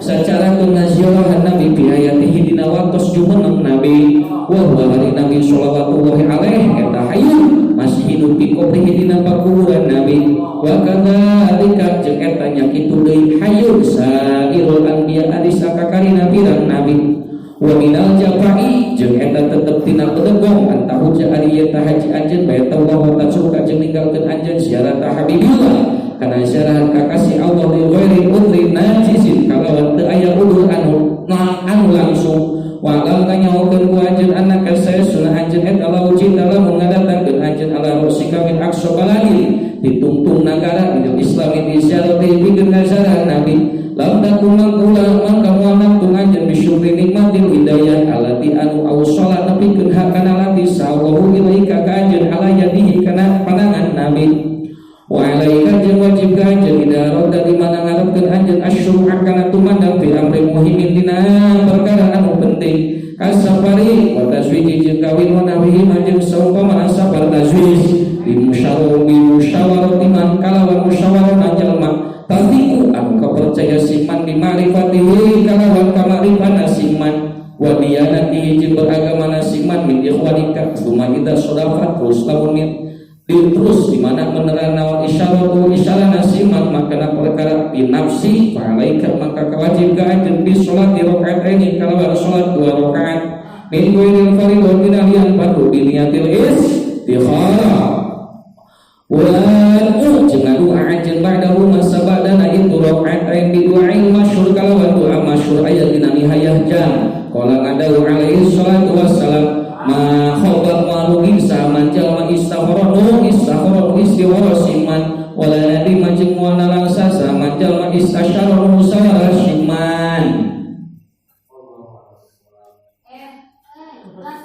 secara ziarah nabi bi hayatihi dina waktos jumeneng nabi wa huwa hari nabi sallallahu alaihi eta hayyun masih hidup di kubrihi dina pakuburan nabi wa kadzalika jeung eta nya kitu deui hayyun sairul anbiya hadis akakarina pirang nabi wa minal jafai jeung eta tetep tina pedegong antahu ja ari eta ka haji anjeun bae tawaf wa tasuk jeung ninggalkeun anjeun ziarah habibillah kana ziarah kakasih Allah li ghairi udri najisin kalawan teu aya udur anu langsung walam kanyaokeun ku anjeun annaka sayasun anjeun eta lauci dalam mengadatangkeun anjeun ala rusika min aqsa baladi ditungtung negara di Islam di ziarah pikeun nazarah nabi lam takum mangkula mangka muanam tu anjeun bisyukri nikmatil hidayah alati anu ausala nepikeun hak kana lati sallallahu ilaika ka anjeun ala yadihi kana panangan nabi wa alaika jeung wajib ka anjeun idarat di mana ngarepkeun anjeun asyura kana tumandang fi amri muhimin dina perkara anu penting asafari wa taswiji jeung kawin wa nabihi anjeun saumpama asafar taswij bi musyawarati man kalawan musyawarah jalma tadiku anu kapercaya siman di ma'rifatihi kalawan kamarifan siman wa diyanatihi jeung beragama siman min ikhwanika summa idza sadaqat terus lamun terus di mana menerang nawan isyaratu isyarah nasimat maka perkara bi nafsi fa alaika maka wajib ka anjeun bi salat di rakaat ini kalawan salat 2 rakaat min ghairil fardhu dinalian fardu bi niyatil istikharah wa jeung anjeun ba'dahu masabadana itu rakaat di du'ain masyhur kalawan doa masyhur aya dina nihayah jam qala ngadawu alaihi salatu wassalam ma khobat malukin sama jalma istaghfara istighfara siman wala nadi majeng wana langsa sama jalma istasyara musawara siman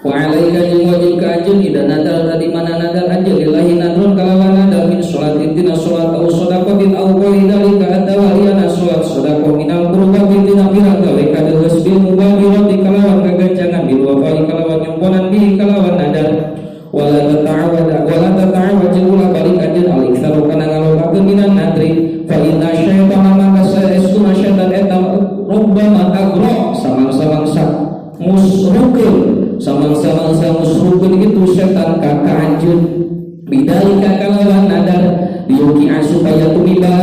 wa alaika jeung wajib ka anjeun ida nadar tadi mana nadar anjeun lillahi nadrun kalawan nadar min sholatin dina sholat au shadaqatin au qalidalika atawaliyana sholat shadaqah minal qurbatin dina pirang gawe kadeus bil mubahirati kalawan kagancangan bil wafai kalawan nyemponan bihi kalawan nadar wala tata'awad jeung ulah balik anjeun al-iktsaru kana ngalokakeun minan nadri fa inna syaitana maka saestuna syaitan eta rubbama aghra samang-samangsa musrukeun samang-samangsa musrukeun itu syaitan ka anjeun bidalika kalawan nadar diuki supaya tumiba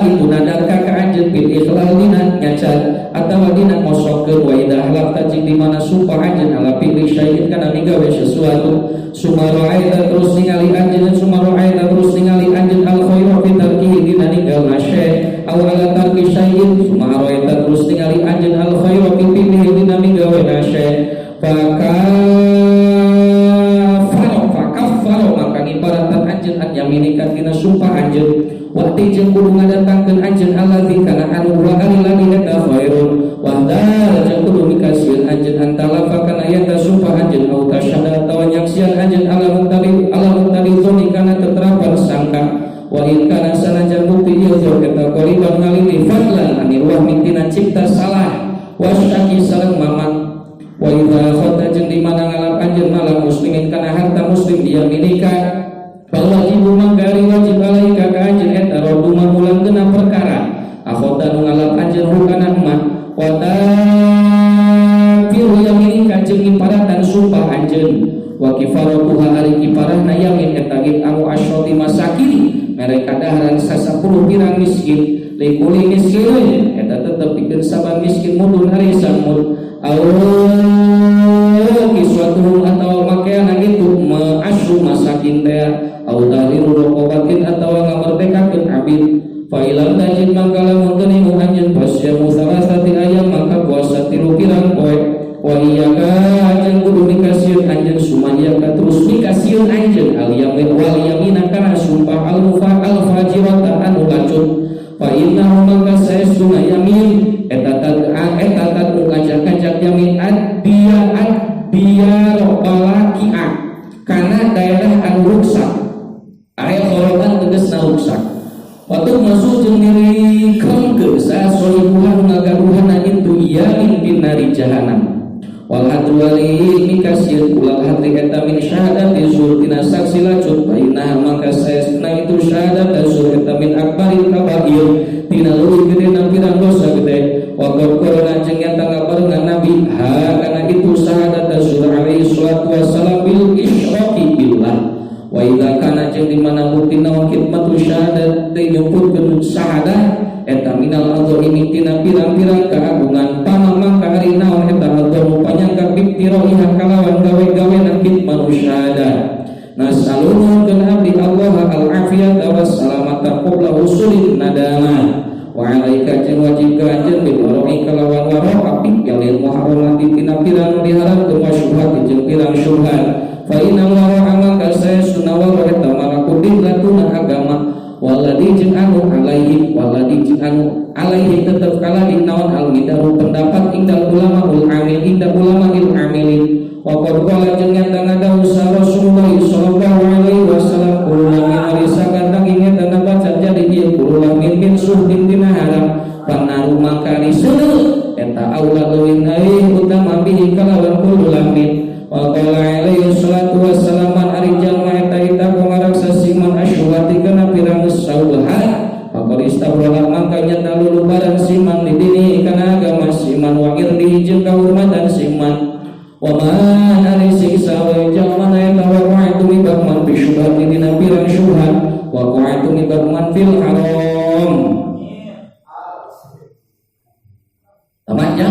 itu nadar ka anjeun bil ikhlal dina nyacan atawa dina ngosokkeun wa idza halafta jeung di mana sumpah anjeun ala pilih syai'in kana migawe sesuatu sumaro aida terus ningali anjeun al khairu fi tarkihi dina ninggal syai' aw ala tarki syai'in sumaro aida terus ningali anjeun al khairu fi pilih dina migawe syai' fakaffaro maka ngibaratan anjeun an yaminika dina sumpah anjeun waktu jeung kudu ngadatangkeun anjeun allazi kana anu wa alladzi eta khairun wa dar jeung kudu mikasieun anjeun antalafa kana yata sumpah anjeun au tasyahada atawa nyaksian anjeun ala muntali zoni kana teterapan sangka wa in kana sanajan bukti ieu eta qaliban ngalini fadlan anil wahmi tina cipta salah wa syaki sareng mamat wa idza khata jeung di mana ngalap anjeun malam muslimin kana harta muslim dia minika wajibu mangkari wajib alaika ka anjeun eta rodu mamulang genap perkara akhota nu ngalap anjeun hukana mah wa tafiru yaminika jeung iparatan sumpah anjeun wa kifaratuha ari kifarahna yamin eta git anu asyati masakin mereka daharan 10 pirang miskin likuli miskin eta tetep pikeun saban miskin mudun hari samud kiswatuhum atau makeana itu ma'asyu masakin teh au tahriru raqabatin atawa ngamerdekakeun abid fa ilam tajid mangka lamun teu nimu anjeun fasyamu salasati ayam maka puasa 3 pirang poe wa iyyaka anjeun kudu mikasieun anjeun sumanya ka terus mikasieun anjeun al yamin wal yamina kana sumpah al fajirata anu lacut fa innahu mangka saestuna yamin eta tad ngajak-ngajak yamin dia balakia karena daerah anu rusak aya khoroban tegasna rusak waktu masuk jeung diri kengkeun sasoibuhan ngagaduhan itu yamin bin nari jahanam wal hadru wali mikasieun ulah hati eta min syahadati zur tina saksi lacut baina maka saestuna itu syahadat zur eta min akbaril kabair tina leuwih gedena pirang dosa gede wa qur'ana jeung eta ngabarengan nabi ha kana itu syahadat zur alaihi salatu wassalam bil isyraki billah wa idza kana jeung di mana bukti naon khidmatu syahadat teh nyumputkeun syahadat eta minal adzimi tina pirang-pirang keagungan pamamang ka ari naon eta adzmu panyangka biktiroiha kalawan gawe-gawe na khidmatu syahadat Nas'alun abdi Allah al-afiyata was-salamata qabla usulin nadama. Wa alaika jeung wajib ka anjeun bil wara'i kalawan wara' apik yalil muharramati tina pirang diharam teu syubhat jeung pirang syubhat. Fa inna wara'a maka saya sunawar eta malakudin latuna agama waladi jeung anu alaihi tetep kala dinaon al-midaru pendapat indal ulama ul amil indal ulama il amilin. Wa qad qala jeung nyata ngadawu Rasulullah sallallahu alaihi wasallam kullu min arisakan daging eta baca jadi ieu kullu min suhdin dina haram panaru maka diseuneut eta aula leuwih nabi utama bihi kalawan kullu min. Wa qala alaihi salatu wassalam ari jalma eta pangaraksa siman asyuhati kana pirang sauha faqad istabrola maka nyata lulubaran siman di dini kana agama siman wa irdi jeung kahormatan siman. Wa man ari siksa wa jalma eta wa qa'atu mi bahman bi syubhat dina pirang syubhat wa qa'atu mi bahman fil haram. Tamat ya?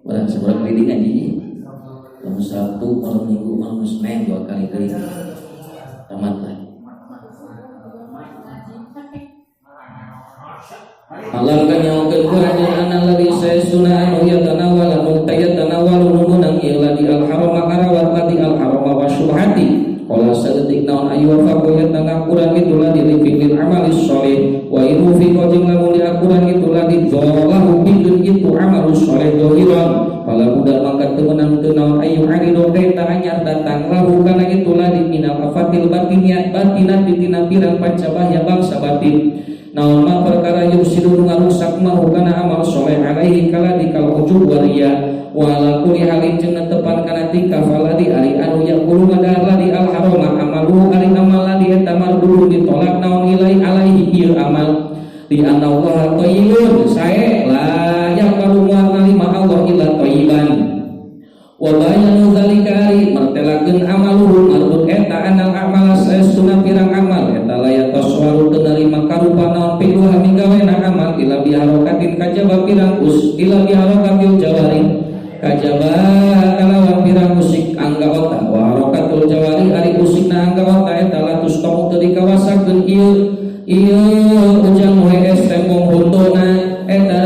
Orang seberapa kali ngaji? Malam Sabtu, malam Minggu, malam Senin 2 kali. Tamat lagi. Alam kan yang kekurangnya anak lagi saya sunnah anu ya tanawala multayat tanawalu numunang ila di al-harama karawat tadi al-harama wa syubhati. Qala sadetik naon ayu fa qoyat tangakuran itulah di fikil amalis sholih wa iru fi qajing lamun diakuran itulah di dzalahu bidun itu amalus sholih dohiran. Pala budak maka temenang teu naon ayu arido eta anyar datang lahu kana itulah di minal afatil batiniyat batinat ditina pirang pancabahya bangsa batin. Naon ma perkara yusidu ngarusak mahu kana amal soleh alaihi kala dikal ujub waria wa ala kulli halin jeung netepan kana tingkah faladi ari anu yaqulu madalla di al harama amalu ari amal ladi eta mardulu ditolak naon ilai alaihi ieu amal di anna Allah thayyibun sae la yaqbalu mu'alima Allah illa thayyiban wa bayanu zalika ari martelakeun amaluhu mardud eta anal amal saestuna pirang amal eta layat taswaru teu narima karupa naon piluha migawena amal ila biharokatin kajaba pirang ila biharokatil jawari kajaba kalawan pirang musik angga otak wa harokatul jawari ari musikna angga otak eta latus kamu teu dikawasakeun ieu ujang WS tembong huntuna eta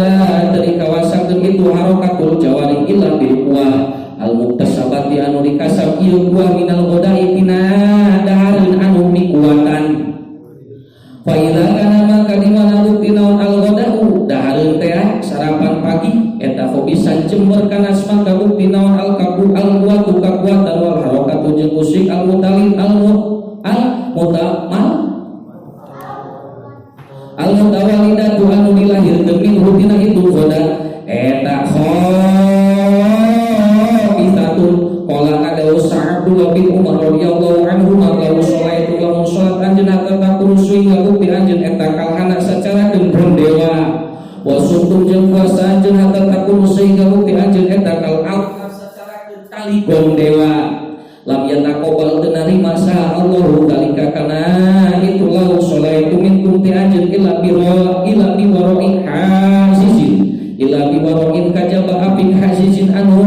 teu dikawasakeun itu harokatul jawari ila biquah al-muktasabati anu dikasab ieu buah minal godai tina dahareun anu mikuatan. Fa idza kana maka di mana bukti naon al-godau dahareun teh sarapan pagi eta hobisan jember kana maka bukti naon al-kabu al-quwatu kakuatan wal harakatu jeung musik al-mutalin al-mutawalidatu anu dilahirkeun minhu tina itu goda eta qala ada Sa'ad bin Umar radhiyallahu anhu maka salatu lamun salat anjeun hatta takurusui ngabukti anjeun eta kalhana sacara gembong dewa wa sumtum jeung puasa anjeun hatta takurusui ngabukti anjeun eta kalal sacara tali gong dewa lam yataqabbal teu narima sa Allahu dalika kana itu lahu salatu minkum ti anjeun ila bi wara'i hasizin ila bi wara'in kajaba apik hasizin anu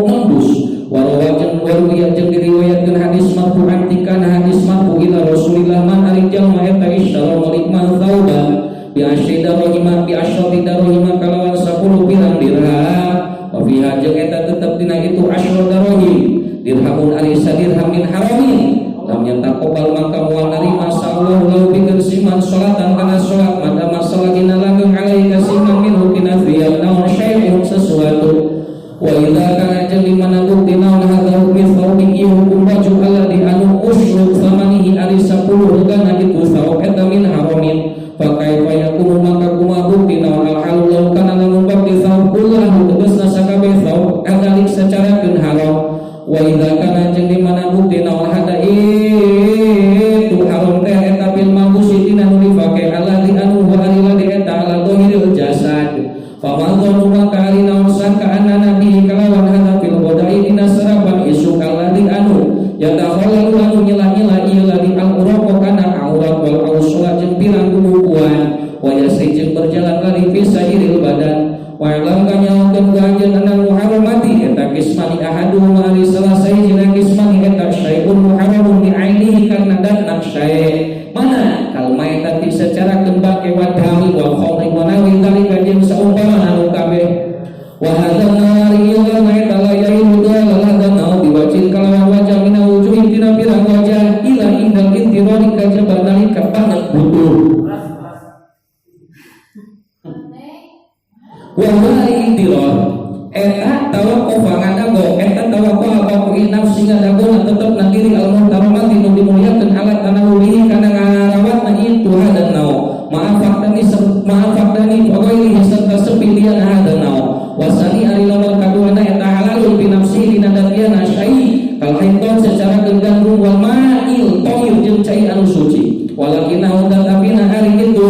nembus warawajan waruya jeung diriwayatkeun hadis marfu'an tikana hadis marfu ila Rasulillah man ari jalma eta isyara malikman thauban bi asyida rahimah bi asyati darahimah kalawan 10 pirang dirham wa fiha jeung eta tetep dina itu asyra darahim dirhamun ari sadirham min haramin lam yantaqobal maka moal narima sallallahu lahu bikeun siman salatan kana salat mada masalahina langgeng alaihi kasiman minhu tinafiyal naon syai'un sesuatu wa idza kana jeung dimana bukti naon hadza mithlu bi hukum baju alladhi anu usruk samanihi ari 10 regana itu saw eta min haramin fa kaifa yakunu maka kumaha bukti naon al halal kana lamun bakti saw kullahu tegasna sakabeh saw adalik secara keun haram wa idza kana jeung dimana bukti naon hada itu haram teh eta bil mabusi dina nu dipake alladhi anu wa alladhi eta ala dhahiril jasad famadhanu maka ari naon sangka anna nabi kalawan hada fil godai dina sarapan isu kaladi anu yadakhalu anu nyela-nyela ieu ladi al-uraq kana aurat wal ausla jeung pirang bubuan wa yasri jeung berjalan lari fi sairil badan wa lam nyangkeun ku anjeun anal muharramati eta kismani ahaduhuma ari salah sahijina kismani eta syai'un muharramun bi ainihi kana datang syai' mana kalma eta secara kembang kewadami wa khamri wa nawi dalika jeung saumpama anu kabeh wa hadzal nawari yang eta la yahidu lalahdan diwajib kalawan wajah mina wujuhin tina pirang wajah ila indal intironi kajaba nalika banget butuh wa wali intiror eta tawaqquf ngadago eta tawaqquf apa ku nafsi ngadago tetep na diri al-muhtaramati nu dimuliakeun alat tanawulihi kana ngarawat na itu hadan nau maafakdani pokoknya serta sepilihan hadan nau wasani ari nomor kaduana eta halalun bi nafsi dina datiana syai kal haiton secara geganggung wal ma'il tahir jeung cai anu suci walakina tatapina ari kitu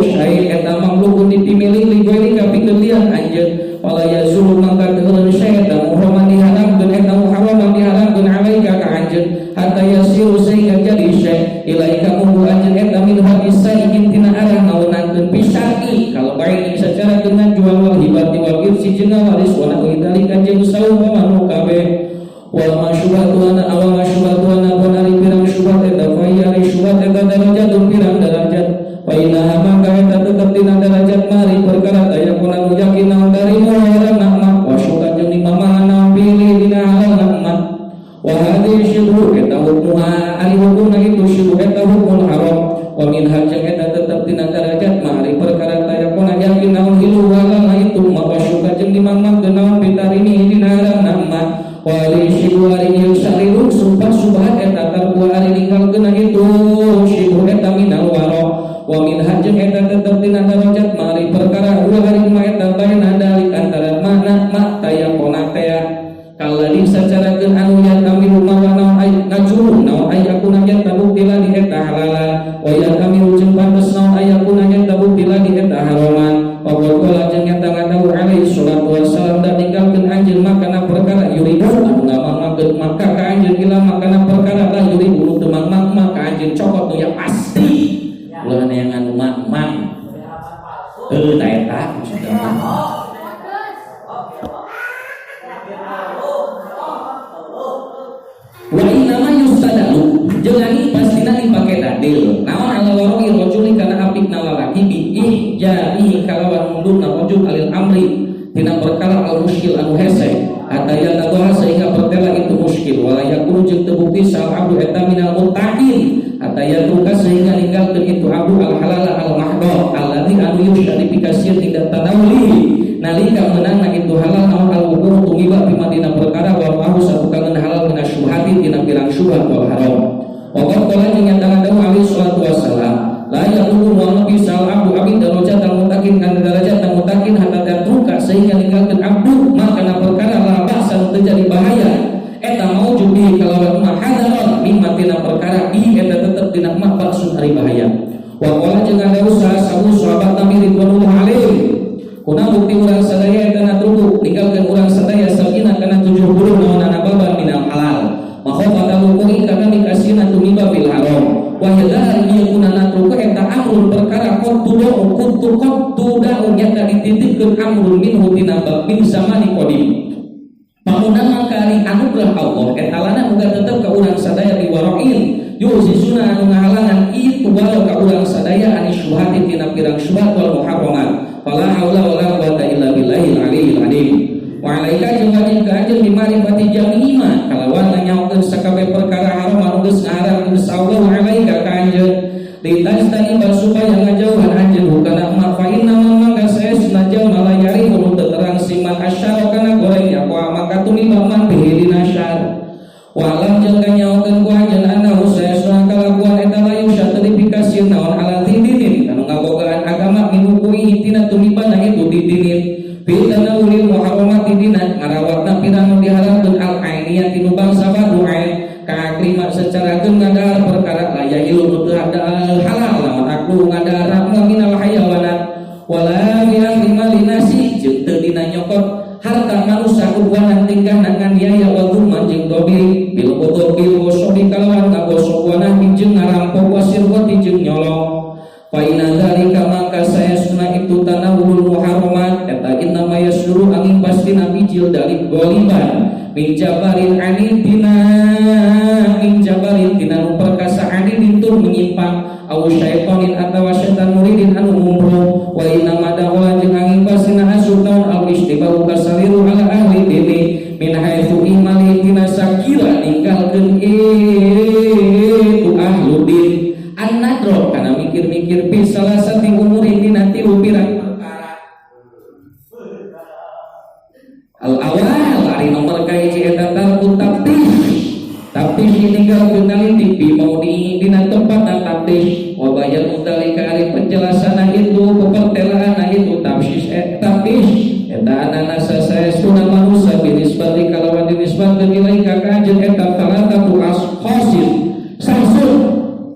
syai eta mamlukun dipimilih li goiri ka pikeun lian anjeun wala yazulu mangka teureun syai eta muharraman diharamkeun eta muharraman diharamkeun alaika ka anjeun hatta yasiru sehingga jadi syai ilaika munggu anjeun eta min hadis sa'iin tina arah naunankeun pisai kalau baik secara dengan jual wal hibati wal irsi jeung waris wa nawi dalika jeung saumpama nu kabeh wal masyubatuana awal masyubatuana pun ari pirang syubhat eta fa ari syubhat eta darajatun pirang darajat fa inna maka eta tetep dina darajat mari perkara aya kunahu yakin naon dari muharam nikmat wa syukur jeung dimamana pilih dina halal nikmat wa hadhihi syubhu eta hukmuha ari hukumna itu syubhu eta hukum haram wa min hajjang eta tetep dina darajat mari perkara aya kunahu yakin naon hilu halal itu maka syukur jeung dimamana naon pitarini dina halal nikmat wali syibwari yang syariru sumpah subhat eta tarbuah ari ninggalkeun itu syibhu eta minal waro wa min hajjang eta tetep dina darajat mari perkara ulah ari ma eta baina dalik antara mana mak tayaqona taya kaladi sacarakeun anu nya kami rumawa naon ay ngajuru naon ay akuna nya tabukti di eta halala wa ya kami ujung pantes naon ay akuna nya tabukti di eta haraman wa qala jeung eta ngadawu alaihi salatu wassalam da ninggalkeun anjeun makana perkara yuridu anu ngamangkeun maka ka anjeun ila makana perkara la yuridu teu mangmang maka anjeun cokot nu ya pasti ulah yang anu mangmang teu ta eta wa inna yustadalu jeung pastina dipake dalil naon ala warawi rajuli kana apik lalaki bi ihjaihi kalawan mundurna rajul alil amri tina perkara al muskil anu hese ataya nagoha sehingga perkara itu muskil wala yakunu jeung terbukti sal abdu eta minal muttaqin ataya tuka sehingga ninggalkeun itu abdu al halal al mahdhar alladzi anu yusyadifikasieun tidak tanawuli nalika meunangna itu halal naon al wuqu tumiba fi madina perkara wa mahu sabukangan halal min asyubhati dina pirang syubhat wal haram wa qala jeung nyata dawu alaihi salatu wassalam la yaqulu wa nabi sal abdu abid darajat al muttaqin kana darajat al muttaqin hatta tertuka sehingga ninggalkeun abdu maka na perkara la ba'sa terjadi bahaya eta maujud bi kalawan mahadaron mimma tina perkara bi eta tetep dina mah ba'sun ari bahaya wa qala jeung dawu sahabat Nabi ridwanullah alaihi kuna bukti urang sadaya eta natruku ninggalkeun urang sadaya sakina kana 70 naon baban minal halal makhofata luqui kana mikasina tumiba bil haram wa hadza yakuna natruku eta amrun perkara qaddu qaddu nyata dititipkeun amrun minhu tina babin zamani qadim pamunan mangkari anugerah Allah eta lana muga tetep ka urang sadaya diwarain yuzisuna anu ngahalangan itu walau ka urang sadaya ani syubhati tina pirang syubhat wal muharramat fala haula wala quwata illa billahil aliyil azim wa alaika jeung wajib ka anjeun bi ma'rifati jami'ima kalawan nyaokeun sakabeh perkara haram anu geus ngaharam insyaallah alaika ka anjeun ditastani supaya ngajauhan anjeun hukana ma fa inna mangga saesna jalma la yari anu terang siman asyara kana goreng apa maka tumiba man bihi dinasyar walam jeung nyaokeun ku anjeun anahu saesna kalakuan eta layu sertifikasi naon ala dinin anu ngabogaan agama minukui tina tumiba na itu didinin bitana ulil muharramati dina ngarawatna pirang diharamkeun al ainiyah tinu bangsa badu ain ka klima secara keun ngadar perkara laya ilmu teu ada halal lamun aku ngadar minal hayawanat wala yang lima linasi jeung teu dina nyokot harta manusia kubuanan tingkah dengan yaya wa dhumman jeung dobi bil qudud bil wasodi kalawan ngagosok wanah jeung ngarampok wasir wati jeung nyolong fa inna dzalika maka saya sunah itu tanawul muharramat eta inna ma yasuru tina bijil dalik goliban min jabarin tina nu perkasa anidin tur menyimpang au syaitonin atawa syaitan muridin anu mumruh wa inna madawa jeung angin pasina asutan al istibahu kasaliru ala ahli dini min haitsu imali tina sakira ninggalkeun itu ahludin an-nadro kana mikir-mikir fi salasati umurin dina tilu pirang perkara. Al-awal ari nomor kahiji eta tarku taptis ninggalkeun naliti maudi dina tempat taptis wa bayan utalika ari penjelasan itu pepertelaan itu tapsis eta anana sasaesuna manusia binisbati kalawan dinisbatkeun ilaika ka anjeun eta talatatu ashasin sasun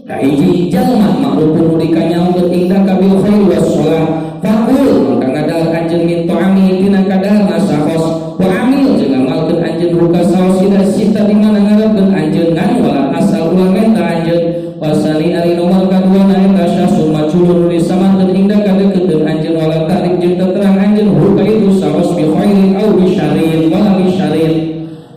kahiji jalma makrupun dikanyaungkeun indah kabil khair was shalah faqul maka ngadal anjeun min ta'ami tina kadar nasahos wa amil jeung ngamalkeun anjeun ruka saos ida sita di mana ngarepkeun anjeun ngan wala asal ulang eta anjeun wasani ari nomor kadua na eta syasul majulun di samanteun indah kadeukeuteun anjeun wala tarik jeung terang anjeun ruka itu saos bi khairin au bi syarrin wala bi syarrin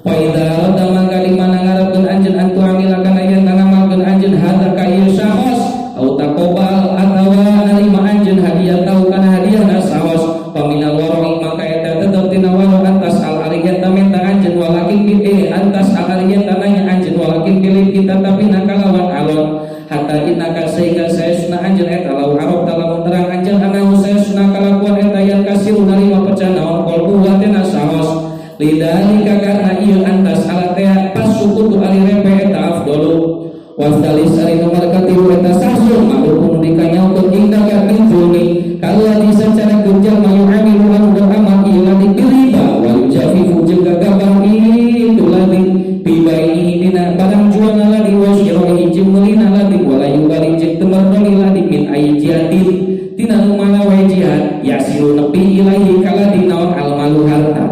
wa idza rada mangga di mana ngarepkeun anjeun antu amil kana yen ngamalkeun anjeun hada ka ieu saos au taqobal atawa narima anjeun hadiah tau kana hadiah na saos paminal waroi maka eta tetep tina waro antas al ariyan tamenta anjeun walakin pilih antas al ariyan tananya anjeun walakin pilih kita tapi nakalawan alon hatta innaka sehingga saesuna anjeun eta lau arab talamun terang anjeun anahu saesuna kalakuan eta yang kasiru narima pecah naon qalbu wa tena saos lidalika karna ieu antas alatea pas sukutu ari repe eta afdalu wastalis ari nomor katilu eta sahsun makrupun dikanyaungkeun indah ka pinjuli kala disacara kunjal mayu amilu anu beramal ieu ladi biriba wa yujafifu jeung gagabah itu ladi bibaini dina barang jual ladi wa syiroi jeung meulina ladi wala yubali jeung teu mardoni ladi min aijiatin tina nu malawe jihad yasiru nepi ilaihi kaladi naon almalu harta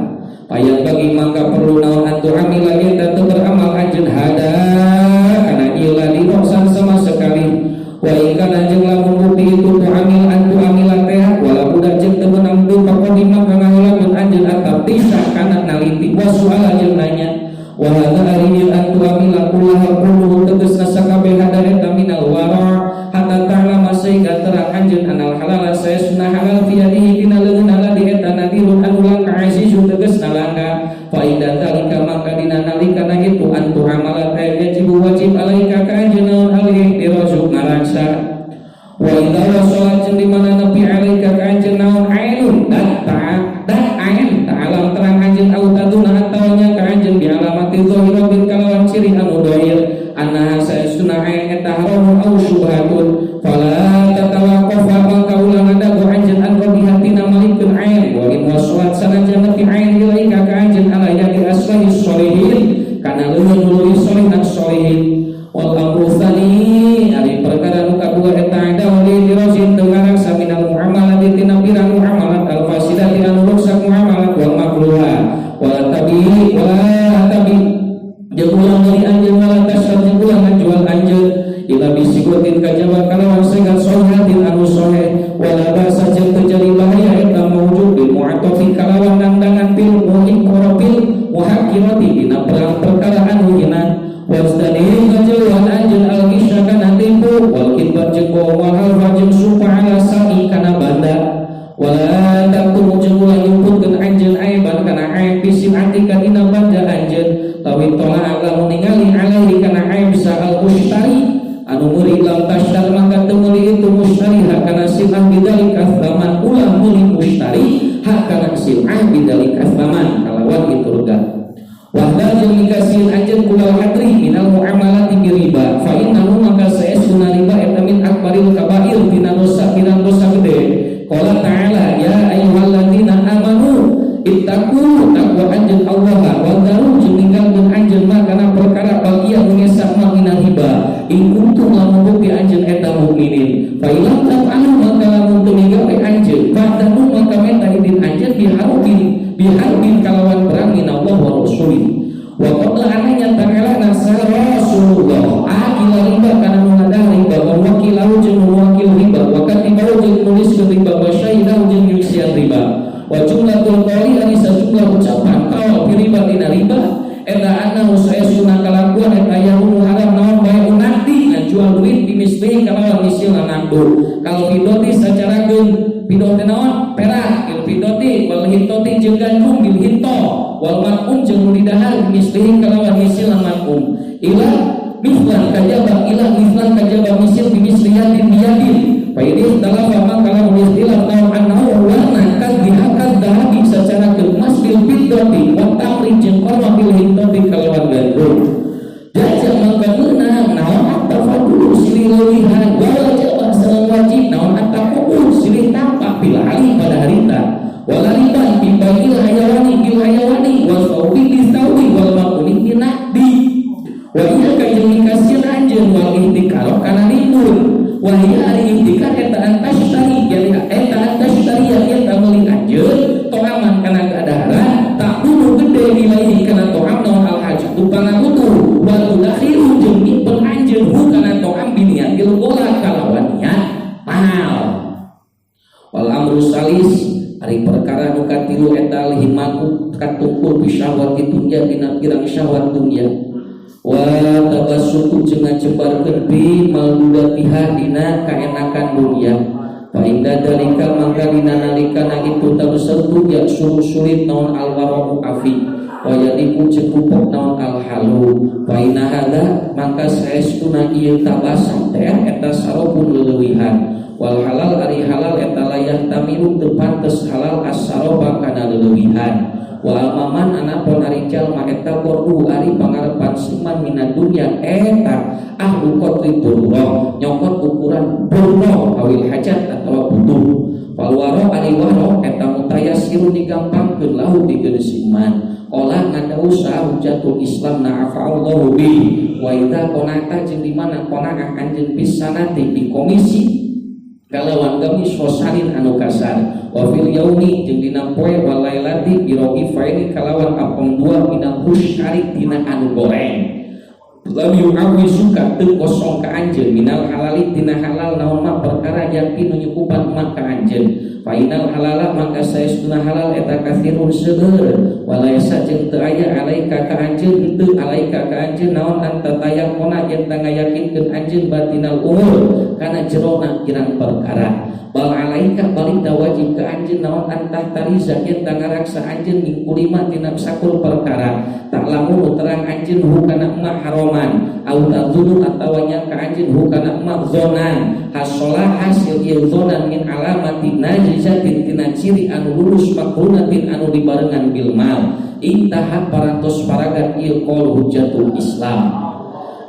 payang bagi maka perlu naon antu amila eta teu beramal anjeun hada kana ieu ladi roksan sama sekali wa ikana jeung lamun bukti itu tu amil antu amila teh wala budak jeung teu meunang du pakodima kana ngalamun anjeun atap tisah kana naliti wa soal jeung nanya wa hadza ari antu amila kullaha kullu tegasna sakabeh hada eta minal wara hatta ta'lama sehingga terang anjeun anal halal saesuna halal fi yadihi dina leungeun ladi eta nadirun anu langka azizun tegasna langka fa idza talika maka dina nalikana itu antu amalat wajib alaika ka anjeun naon alih dirasuk ngaraksa wa idza salat jeung di mana nepi alaika ka anjeun naon ainun dan ain ta'alam terang anjeun au taduna atawanya ka anjeun bi alamati zahiratin kalawan ciri anu dohir anna saesuna ain eta haramun au syubhatun fala tatawaqafa maka ulang ada ku anjeun an qadihatina malikun ain wa in waswat sanajan nepi ain ilaika ka anjeun ala yadi asfahi sholihin kana leuweung nuluy sholihan sholihin wal amru tsani ari perkara nu kadua eta ada wali dirozin teu ngaraksa minal muamalat tina pirang muamalat al fasidati anu rusak muamalat wal makruha wala tabi jeung ulang dari anjeun wala tasar jeung ulang ngajual anjeun ila bisikutin kajaba kalawan segat sohatin anu sohe wala basa jeung terjadi bahaya eta mawjud bil mu'atafi kalawan dandangan bil muhikorobil muhakirati dina perang perkara anu hina wasdani kajeluan anjeun al-gisya kana timbu wal kitbat jeung bohong wal jeung sumpah ala sa'i kana banda wala takum jeung ulah nyumputkeun anjeun aiban kana aib bisin atika dina banda anjeun tawi tola lamun ningali alaihi kana aib sa'al mushtari anu meuli lam tasdar maka teu meuli itu mushtari hakana sil'ah bidalik athman ulah meuli mushtari hakana sil'ah bidalik athman kalawan itu rega wahda jeung dikasihin anjeun kulal hadri minal muamalati biriba fa innahu maka saesuna riba eta min akbaril kabair dina dosa pirang dosa gede qala ta'ala ya ayyuhalladzina amanu ittaqu taqwa anjeun Allah wa daru jeung ninggalkeun anjeun mah kana perkara bagian ngesak mah minal hiba in kuntum lamun bukti anjeun eta mukminin fa ilam taf'alu maka lamun teu ninggalkeun anjeun fa'danu maka meta idin anjeun biharbin kalawan perang min Allah wa rasulih wa qabla ananya ta'ala nasara Rasulullah akila riba kana mengadah riba wa wakilahu jeung wakil riba wa katibahu jeung nulis riba wa syahidahu jeung yuksian riba wa jumlatul qali ari sajumlah ucapan kau riba dina riba eta anahu saestuna kalakuan eta yahu haram naon bae unati ngajual duit bimisli kalawan misil ngandu kalau fidoti sacarakeun fidoti naon perak il fidoti wal hitoti jeung gandum bil hinto wal makum jeung didahar bimisli kalawan misil makum ila mislan kajaba ila mislan kajaba misil bimisliyatin biyadin fa ini dalam maka kalau istilah tahu anahu warna kadihakad dahabi secara kemas bil fidoti wa tamri jeung korma bil hinti kalawan gandum jajak maka meunang naon at-tafadul silih leuwihan wala jawab sareng wajib naon at-taqul silih tampak bil ali pada harita wala riban bi bagil hayawani bil hayawani wal sawi bil sawi wal maquli tinadi wa ieu kajeng kasieun anjeun wal ihtikar kana limun wahia ari ihtikar eta antashtari jadi eta antashtari yang eta meuli anjeun toaman kana keadaran tak kudu gede nilai kana toam naon al hajat upana kudu wa tudakhiru jeung nyimpen anjeun kana toam biniatil gola kalawan niat mahal wal amru salis ari perkara nu katilu eta lihimaku katungkul bi syahwat dunya dina pirang syahwat dunya wa tabassuku jeung ngacebarkeun bi maludatiha dina kaenakan dunia fa inda dalika mangka dina nalikana itu tabassuku ya sulit naon alwaru afi wa yadiku cekupok naon alhalu fa inna hada mangka saestuna ieu tabasam teh eta sarobun leuwihan wal halal ari halal eta layah tamiru teu pantes halal as-saroba kana leuwihan wa amaman anapun ari jalma eta kordu ari pangarepan siman minad dunya eta ahlu qadri durrah nyokot ukuran durrah awil hajat atawa butuh wal waro ari waro eta mutayasiru digampangkeun lahu dikeun siman olah ngadawu sahujatul islam na'afa'allahu bi wa idza qonata jeung di mana qonah anjeun pisanati di komisi kalawan kami sosalin anu kasar wa fil yaumi jeung dina poe wal lailati birogi faini kalawan apong dua minal husyari dina anu goreng lam yu'awi suka teu kosong ka anjeun minal halali dina halal naon mah perkara yakin nu nyukupan mah ka anjeun fa inal halala mangka saestuna halal eta katsirun seueur walaysa jeung teu aya alaika ka anjeun teu alaika ka anjeun naon anta tayaqona yen tangga yakinkeun anjeun batinal umur kana jerona kirang perkara bal alaika balik wajib ka anjeun naon anta tariza yen tangga raksa anjeun mingkulima tina sakul perkara tak lamun terang anjeun hukana mah haroman au tadzunu atawa nya ka anjeun hukana mah zonan hasolah hasil ieu zonan min alamati najizatin tina ciri anu lurus makrunatin anu dibarengan bil mal intaha parantos paragat ieu qaul hujatul islam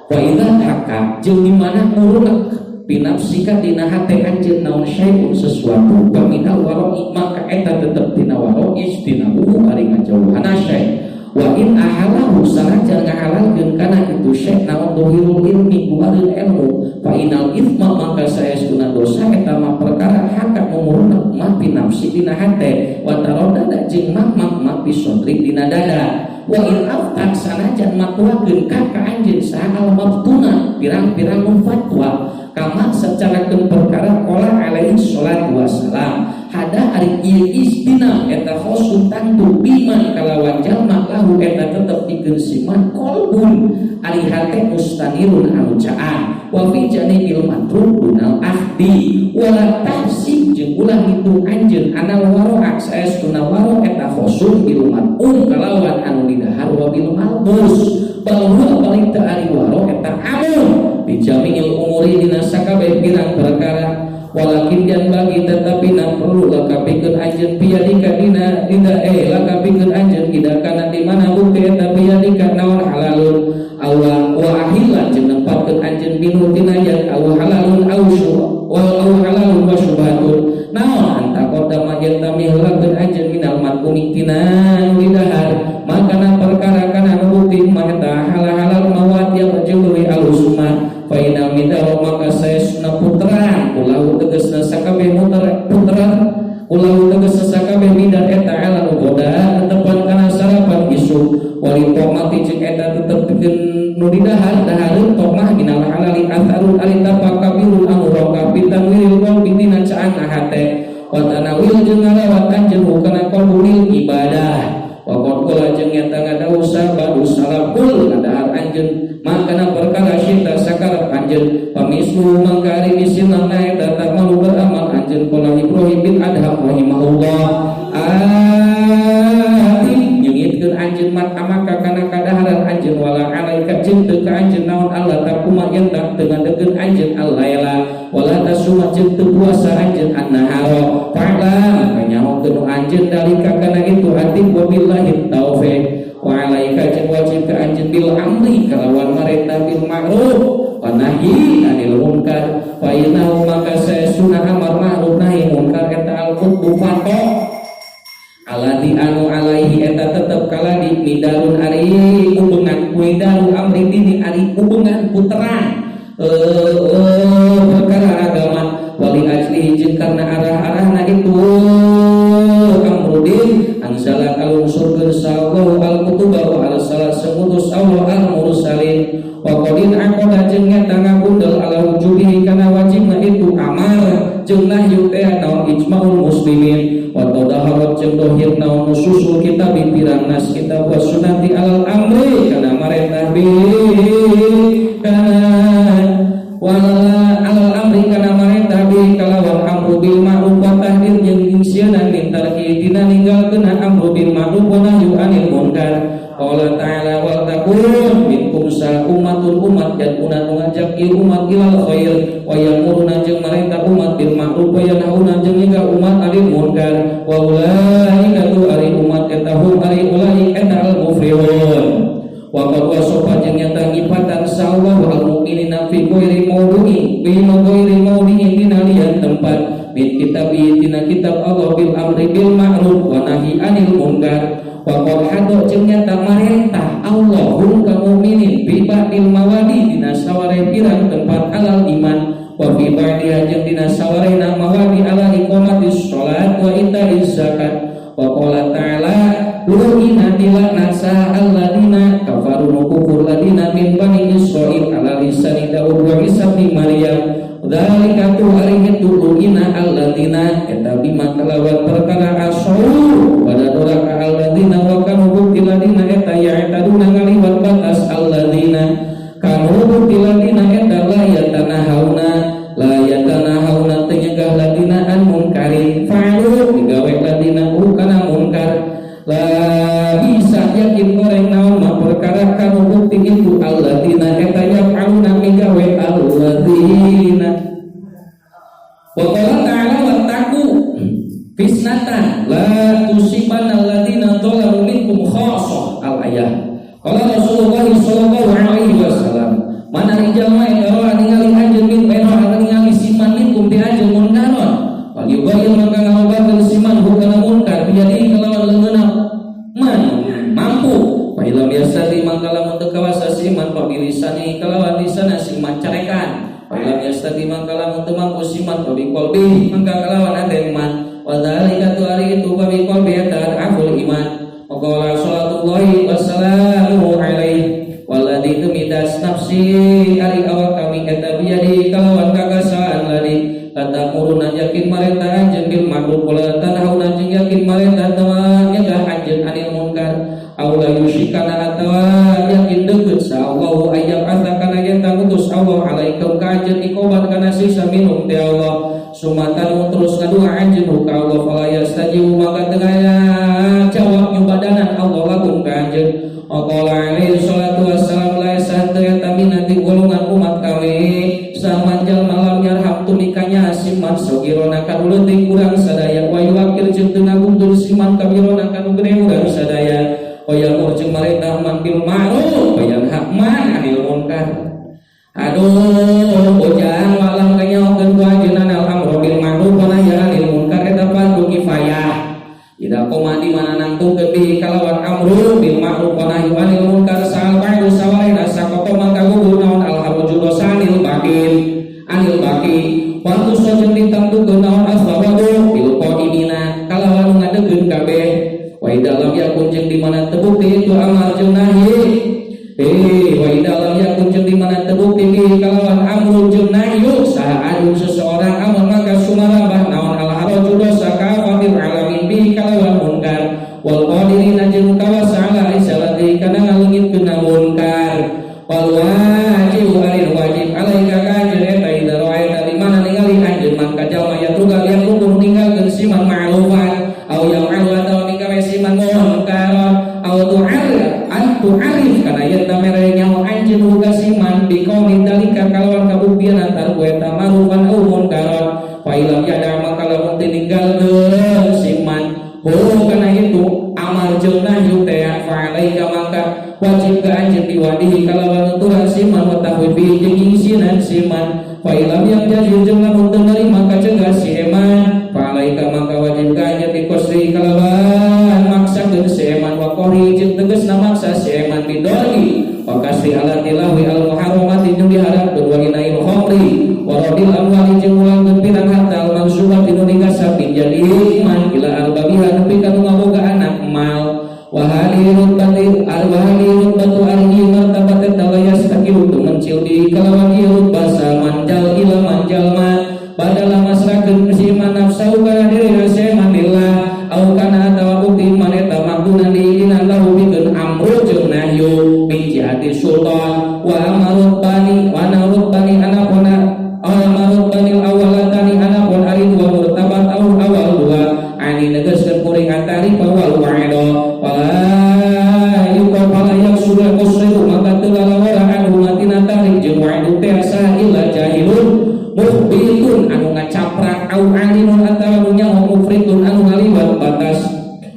wa idza haka jeung di mana murunak binafsika dina hate anjeun naon syai'un sesuatu paminal waro maka eta tetep dina waro istinahu ari ngajauhan syai' wa in ahalahu sarajan ngahalalkeun kana itu syai' naon dohirul ilmi buareun ilmu fa inal ithma maka saestuna dosa eta mah perkara haka mumurunak mah binafsi dina hate wa taradada jeung mak bisodri dina dada wa in aftak sanajan matuakeun ka anjeun saha maftuna pirang-pirang fatwa kama secara perkara qala alaihi salatu wassalam hada ari ieu istina eta khosun tantu biman kalawan jalma lahu eta tetep dikeun siman qalbun ari hate mustanirun anu caan wa fi janibil matruk dunal ahdi wala tahsib jeung ulah hitung anjeun anal waro saestuna waro eta khosun bil mat'um kalawan anu didahar wa bil malbus bahwa balik teu ari waro eta amun bijamiil umuri dina sakabeh pirang perkara walakin yang bagi tetapi na perlu lakapikeun anjeun piadika dina lakapikeun anjeun idakana di mana bukti eta piadika naon halalun awa wa ahillan jeung nempatkeun anjeun binu tina jan aw halalun aw halalun wa syubhatun naon anta qadama jan tamihulakeun anjeun minal makuni tina didahar maka na perkara kana bukti mah eta halal mawat yang jumri alusma fa inal midal maka saesna puteran ulahu tegasna sakabeh puteran ulahu tegasna sakabeh midal eta ala goda tepan kana sarapan isu wali tomati jeung eta tetep pikeun nu didahar dahareun tomah minal halali atharul alitapa kabirul amru kapitan wiril qalbi dina caan hate wa tanawil jeung ngalawat anjeun kana qalbul ibadah wa ismu mangkari misilna eta tak malu beramal anjeun qala Ibrahim bin Adham rahimahullah nyengitkeun anjeun maka kana kadaharan anjeun wala alaika jeung teu ka anjeun naon Allah takuma yen tak dengan deukeun anjeun al-laila wala tasuma jeung teu puasa anjeun an-nahara fa'lam kanyahokeun anjeun dalika kana itu ati wa billahi taufiq wa alaika jeung wajib ka anjeun bil amri kalawan marenta bil ma'ruf wa nahi anil munkar fa innahu maka saesuna amar ma'ruf nahi munkar eta al-qutbu fato alati anu alaihi eta tetep kaladi midalun ari hubungan kuidalu amri dini ari hubungan puterang perkara agama wali ajli jeung karna arah-arahna itu amrudin ansala kalungsurkeun sallallahu al-kutuba wa arsala semutus Allah al-mursalin wa qadin aqada jeung nyata ngabundel ala wujubihi kana wajibna itu amar jeung nahyu teh naon ijma'ul muslimin wa tadaharat jeung dohir naon nususul kitab pirang nas kitab wa sunnati alal amri kana marentah bi kana wala alal amri kana marentah bi kalawan amru bil ma'ruf wa tahdid jeung insyanan min tarki dina ninggalkeun amru bil ma'ruf wa nahyu anil munkar qala ta'ala wal takun minkum ummatun umat dan kuna ngajak umat ilal khair wa yamuruna jeung marentah umat bil ma'ruf wa yanhauna jeung nyegah umat anil munkar wa ulaika tu ari umat eta hum ari ulai eta al muflihun wa qad wasafa jeung nyata ngipatan sallallahu al mu'minina fi ghairi mawdi'i dina lian tempat min kitabi dina kitab Allah bil amri bil ma'ruf wa nahi anil munkar wa qad hadu jeung nyata marentah Allahum ka mukminin bi ba'dil mawadi dina saware pirang tempat alal iman wa fi ba'diha jeung dina sawarena mawadi ala iqamatis shalat wa ita'iz zakat wa qala ta'ala lu'ina dilakna alladzina kafaru kufur ladina min bani Israil ala lisani Daud wa Isa bin Maryam dzalika tu ari itu lu'ina alladzina eta bima kalawan perkara asau pada doraka alladzina wa kanu buktiladina eta ya'taduna ngaliwat batas alladzina kanu buktiladina eta la yatanahawna tenyegah ladina an munkarin fa'alu digawe ladina kana munkar la bisa yakin goreng naon ma perkara kanu bukti itu alladzina eta yaf'aluna migawe alladzina wa qala ta'ala wattaqu fitnatan la tusibanna alladzina dhalamu minkum khassah al-ayah qala Rasulullah sallallahu alaihi wasallam mana rijal ma eta ningali anjeun min bena ningali siman minkum bi anjeun munkaron wal yubayyin maka ngaobatkeun siman hukana munkar bijadi kalawan leungeuna man mampu pailam yasati mangka lamun teu kawasa siman pabilisani kalawan lisana siman carekan pailam yasati mangka lamun teu mampu siman pabiqalbi mangka kalawan ate iman wa dzalika tu ari itu pabiqalbi eta aful iman qala sallallahu wasallamu alaihi waladhi tumidas nafsi ari awak kami eta biadi kalawan kagasaan ladi kata muruna yakin marenta anjeun bil ma'ruf wala tanhauna jeung yakin marenta tawa nyegah anjeun anil munkar aula yusyikana atawa yakin deukeut sa Allah ayyam atakana yen tangutus Allah alaikum ka anjeun iqobat kana sisa minum ti Allah sumatan terus ngadua anjeun ka Allah fala yastajibu maka tengaya jawab nyubadanan Allah lakum ka anjeun qala alaihi salatu wassalam la santaya taminati golongan umat kami samanjal malam yarham tumikanya siman sogirona kanu leutik urang sadaya wa yuwakil jeung teu ngagungtul siman kabirona kanu gede urang sadaya wa yamur jeung marentah man bil ma'ruf wa yanha man anil munkar aduh bojang malam kanyaokeun ku ajeunna al-amru bil ma'ruf wa nahyi anil munkar eta fardu kifayah ida komandi mana nangtungkeun bi kalawan amru bil ma'ruf wa nahyi anil munkar sal ba'du sawarina sakoto mangka gugur naon al-harujul sanil anil baqi waktu sojeng ditamtukeun naon asbabadu bil qadimina kalawan ngadegeun kabeh wa idalam yakun jeung di mana tebukti itu amar jeung nahyi wa idalam yakun jeung di mana tebukti bi kalawan amru jeung nahyi saha seseorang amar maka sumarabah naon al-harujul sakafatil alamin bi kalawan munkar wal qadirina jeung kawasa ala isalati kana ngaleungitkeun munkar wal wajib alil wajib alaika ka jeung eta munkaron au tu'arif kana yen mere nyawa anjeun boga siman biqauli dalika kalawan kabuktian antar ku eta ma'rufan au munkaron fa ilam yada maka lamun tininggalkeun siman kana itu amal jeung nahyu teh fa alaika maka wajib ka anjeun diwadihi kalawan nuturan siman wa tahwibi jeung isinan siman fa ilam yang jadi jeung lamun teu narima kacegah si eman fa alaika maka wajib ka anjeun dikosri kalawan maksakeun si eman wa qori jeung tegasna maksa si eman bidori wa kasri ala tilawi al muharramati jeung diharapkeun wa inail khamri wa radil amwali jeung ulang pirang harta al mansubah tinu dikasapin jadi iman ila albabiha nepi ka nu ngaboga anak mal wa halirut batu arhi martabat talayas takiru tu menciu di kalawan ieu basa manjal ila manjalma badala masrakeun siman nafsu kana diri rasemanillah au kana atawa bukti maneta makdunan diina lahu bikeun amru jeung nahyu min jihati sultan wa amarut bani anakona amarut bani awalatani anakon ari dua murtabat au awal dua ani negaskeun kuring antari bawal wa'ida wala yuqala yang sudah kusridu maka telah wala anu matina tarik jeung wa'idu tiasa illa jahilun muhbitun anu ngacaprak au aninun atawa nyaho mufritun anu ngaliwat batas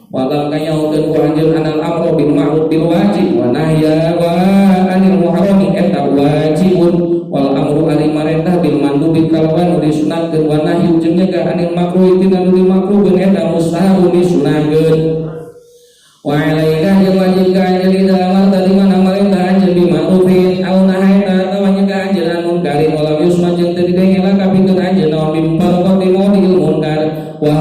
walam kayahukeun ku anjeun anal amru bil ma'ruf bil wajib wa nahya wa anil muharrami eta wajibun wal amru ari marentah bil mandubi kalawan disunatkeun wa nahyu jeung nyegah anil makruh tina nu dimakruhkeun eta mustahab disunatkeun wa alaika jeung wajib ka anjeun ida amar tadi mana marentah anjeun bi ma'rufin au nahaita atawa nyegah anjeun an munkarin wala yusma jeung teu didengela kapikeun anjeun naon bi farqati modil munkar wa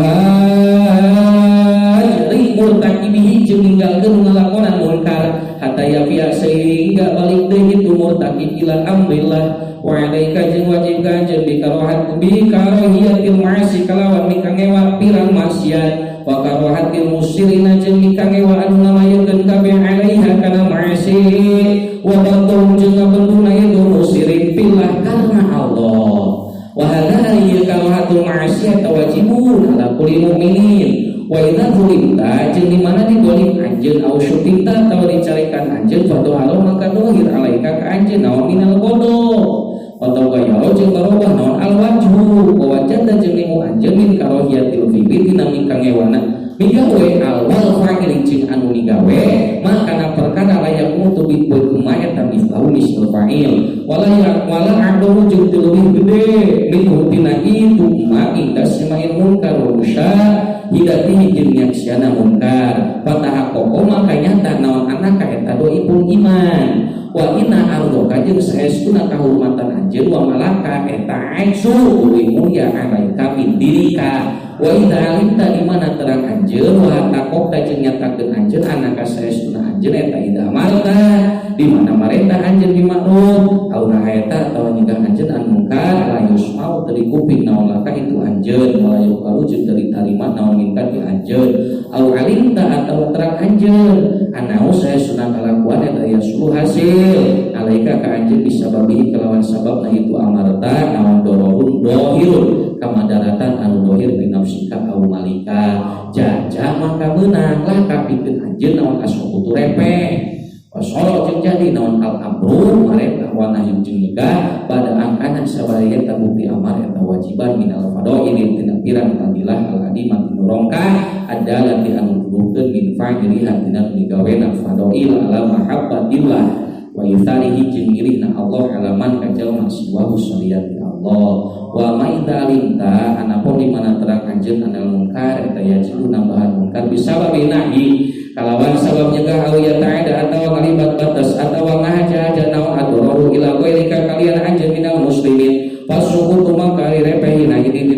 murtakibihi jeung ninggalkeun ngalakonan munkar hatta yafi'a sehingga balik deui itu murtakib ila amrillah wa alaika jeung wajib ka anjeun bi karahiyatil ma'asi kalawan mikangewa pirang maksiat wa karahatil musirina jeung mikangewa anu ngamayekeun kabeh alaiha kana ma'asi wa batul jeung ngabenduna itu musirin billah karena Allah wa hadza hiya karahatul ma'asi wajibun ala kulli mu'minin wa idza zulimta jeung di mana didolim anjeun au syutinta atawa dicarikan anjeun fatu halo maka dohir alaika ka anjeun naon minal bodo atau gayaro jeung barobah naon al wajhu wa wajada jeung limu anjeun min karahiyatil fi'li dina mikangewana migawe al wal fa'il jeung anu migawe maka perkara layak untuk diperkumaha eta mislahu misal fa'il wala adu jeung teu leuwih gede min tina itu ma indas semain munkar wa hidatihi jeung nyaksiana munkar patah koko makanya tak naon anak eta doipun iman wa inna ardoka jeung saestuna kahormatan anjeun wa malaka eta aitsu ulimu ya alaika min dirika wa idza alimta di mana terang anjeun wa takokta jeung nyatakeun anjeun anaka saestuna anjeun eta ida marta di mana marenta anjeun di ma'ruf au nahaita atawa nyegah anjeun an munkar la yusmau teu dikuping naon laka itu anjeun wala yuqalu jeung teu ditarima naon mingkat di anjeun au alimta atawa terang anjeun anau saestuna kalakuan eta yasulu hasil alaika ka anjeun bisa babi kelawan sabab na itu amarta naon dororun dohirun kamadaratan anu dohir bi nafsika au malika jaja maka meunang lah kapikeun anjeun naon aswakutu repeh wasoro jeung jadi naon al amru marek wa nahyu jeung nyegah pada angkana sabaya tabukti amar eta wajiban minal fadail tina pirang fadilah al adimat nurongka adalah di anu tuduhkeun min fa'ili hatina digawena fadail ala mahabbatillah wa yusarihi jeung milihna Allah alaman kajalma siwahu syariati Allah wa maida alimta anapun di mana terang anjeun anal munkar eta yajibu nambahan munkar bisababi nahi kalawan sabab nyegah au ya ta'ada atawa ngalibat batas atawa ngahaja naon adorohu ila ghairika kalian anjeun minal muslimin fasukutu maka repehina ini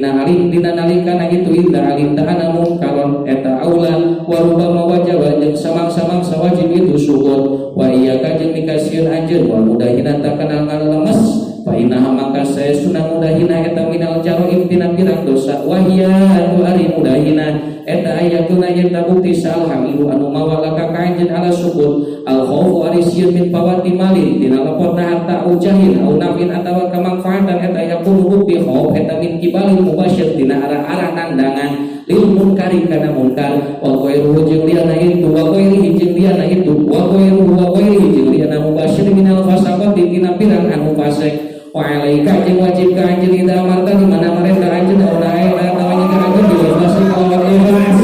dina nalika na itu idza alimta ana munkaron eta aula wa rubama wajaba jeung samang-samang sawajib itu sukut wa iyyaka jeung mikasieun anjeun wa mudahina takana ngalemes fa inna maka saya sunah mudahina eta minal jaroim tina pirang dosa wahia anu ari mudahina eta ayatuna yen tabukti sal hamilu anu mawalaka kaanjeun ala sukut al khaufu ari sieun min pawati malin dina lepotna harta ujahin au nafin atawa kamanfaatan eta yakunu bi khauf eta min kibalil mubasyir dina arah-arah nandangan lil munkari kana munkar wa ghairuhu jeung liana itu wa ghairihi jeung liana itu wa ghairuhu wa ghairihi jeung liana mubasyir minal fasaqati tina pirang anu fasik wa alaika jeung wajib ka anjeun ida amarta di mana marenda anjeun ora aya tawanya ka anjeun di fasik kalawan ikhlas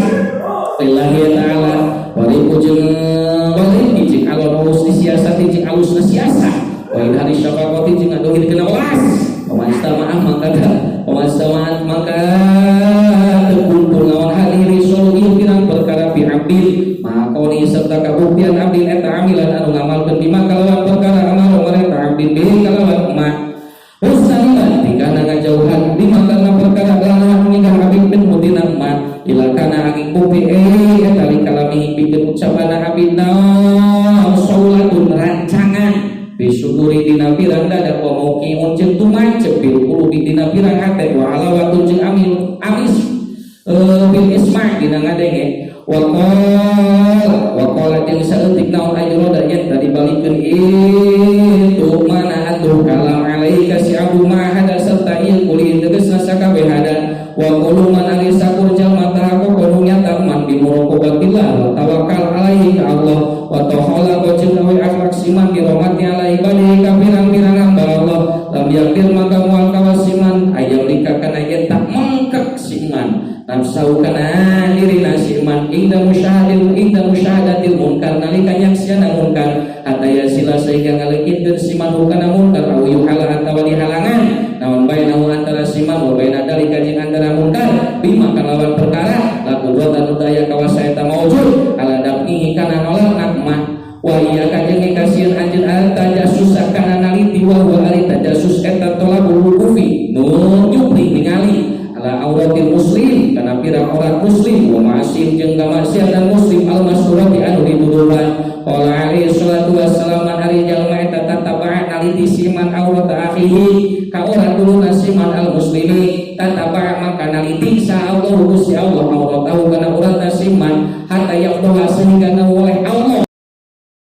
lillahi ta'ala wa jeung wali jeung alus siasati jeung alus siasa wa dari syafaqati jeung aduhin kana welas pemastamaah maka terkumpul lawan hadiri soluhi pirang perkara fi abdin makoni serta kabuktian abdin eta amilan anu ngamalkeun bima kalawan perkara amal mereka abdin bihi kalawan emak usaliman tikana ngajauhan bima kana perkara lana ninggal abdin bin mutina emak ila kana angin kupi eta likalami pikeun ucapan abdin saulatun rancangan bisyukuri dina pirang dada wa muqimun jeung tumacep bil qulubi dina pirang hate wa alawatun jeung amis bil isma' dina ngadenge wa qala jeung saeutik naon aya roda yen tadi balikeun itu mana atuh kalam alaika si abu ma hada serta ieu kulit tegasna sakabeh hada wa qulu man ari sakur jalma tahaqqa kudu nyata man bi muraqabatillah wa tawakkal alaihi ka Allah wa tahala wa jeung akhlak siman bi rahmati ala ibadihi ka pirang-pirang hamba Allah lam yakir maka moal kawasiman ayam lika kana yen tak mengkek siman nafsu kana dirina siman inda musyahadatil munkar nalika nyaksiana munkar hatta yasila sehingga ngaleukitkeun siman kana munkar aw yuhala atawa dihalangan naon bainahu antara siman wa baina dalika jeung antara munkar bima kalawan perkara laku watan daya kawasa eta maujud ala dafihi kana nolak nakmah wa iya kajeng kasieun anjeun tajasus kana naliti wa ari tajasus eta tolabul wuqufi nu nyupri ningali ala auratil muslim kana pirang aurat muslim wa ma'asim jeung kamaksiatan dan muslim al masrurati anu dituduhan qala alaihi salatu wassalam ari jalma eta tataba'a naliti siman aurat akhihi ka aurat duluna siman al muslimi tataba'a maka naliti sa Allah Gusti Allah aurat tahu kana aurat siman hatta yaqdaha sehingga oleh Allah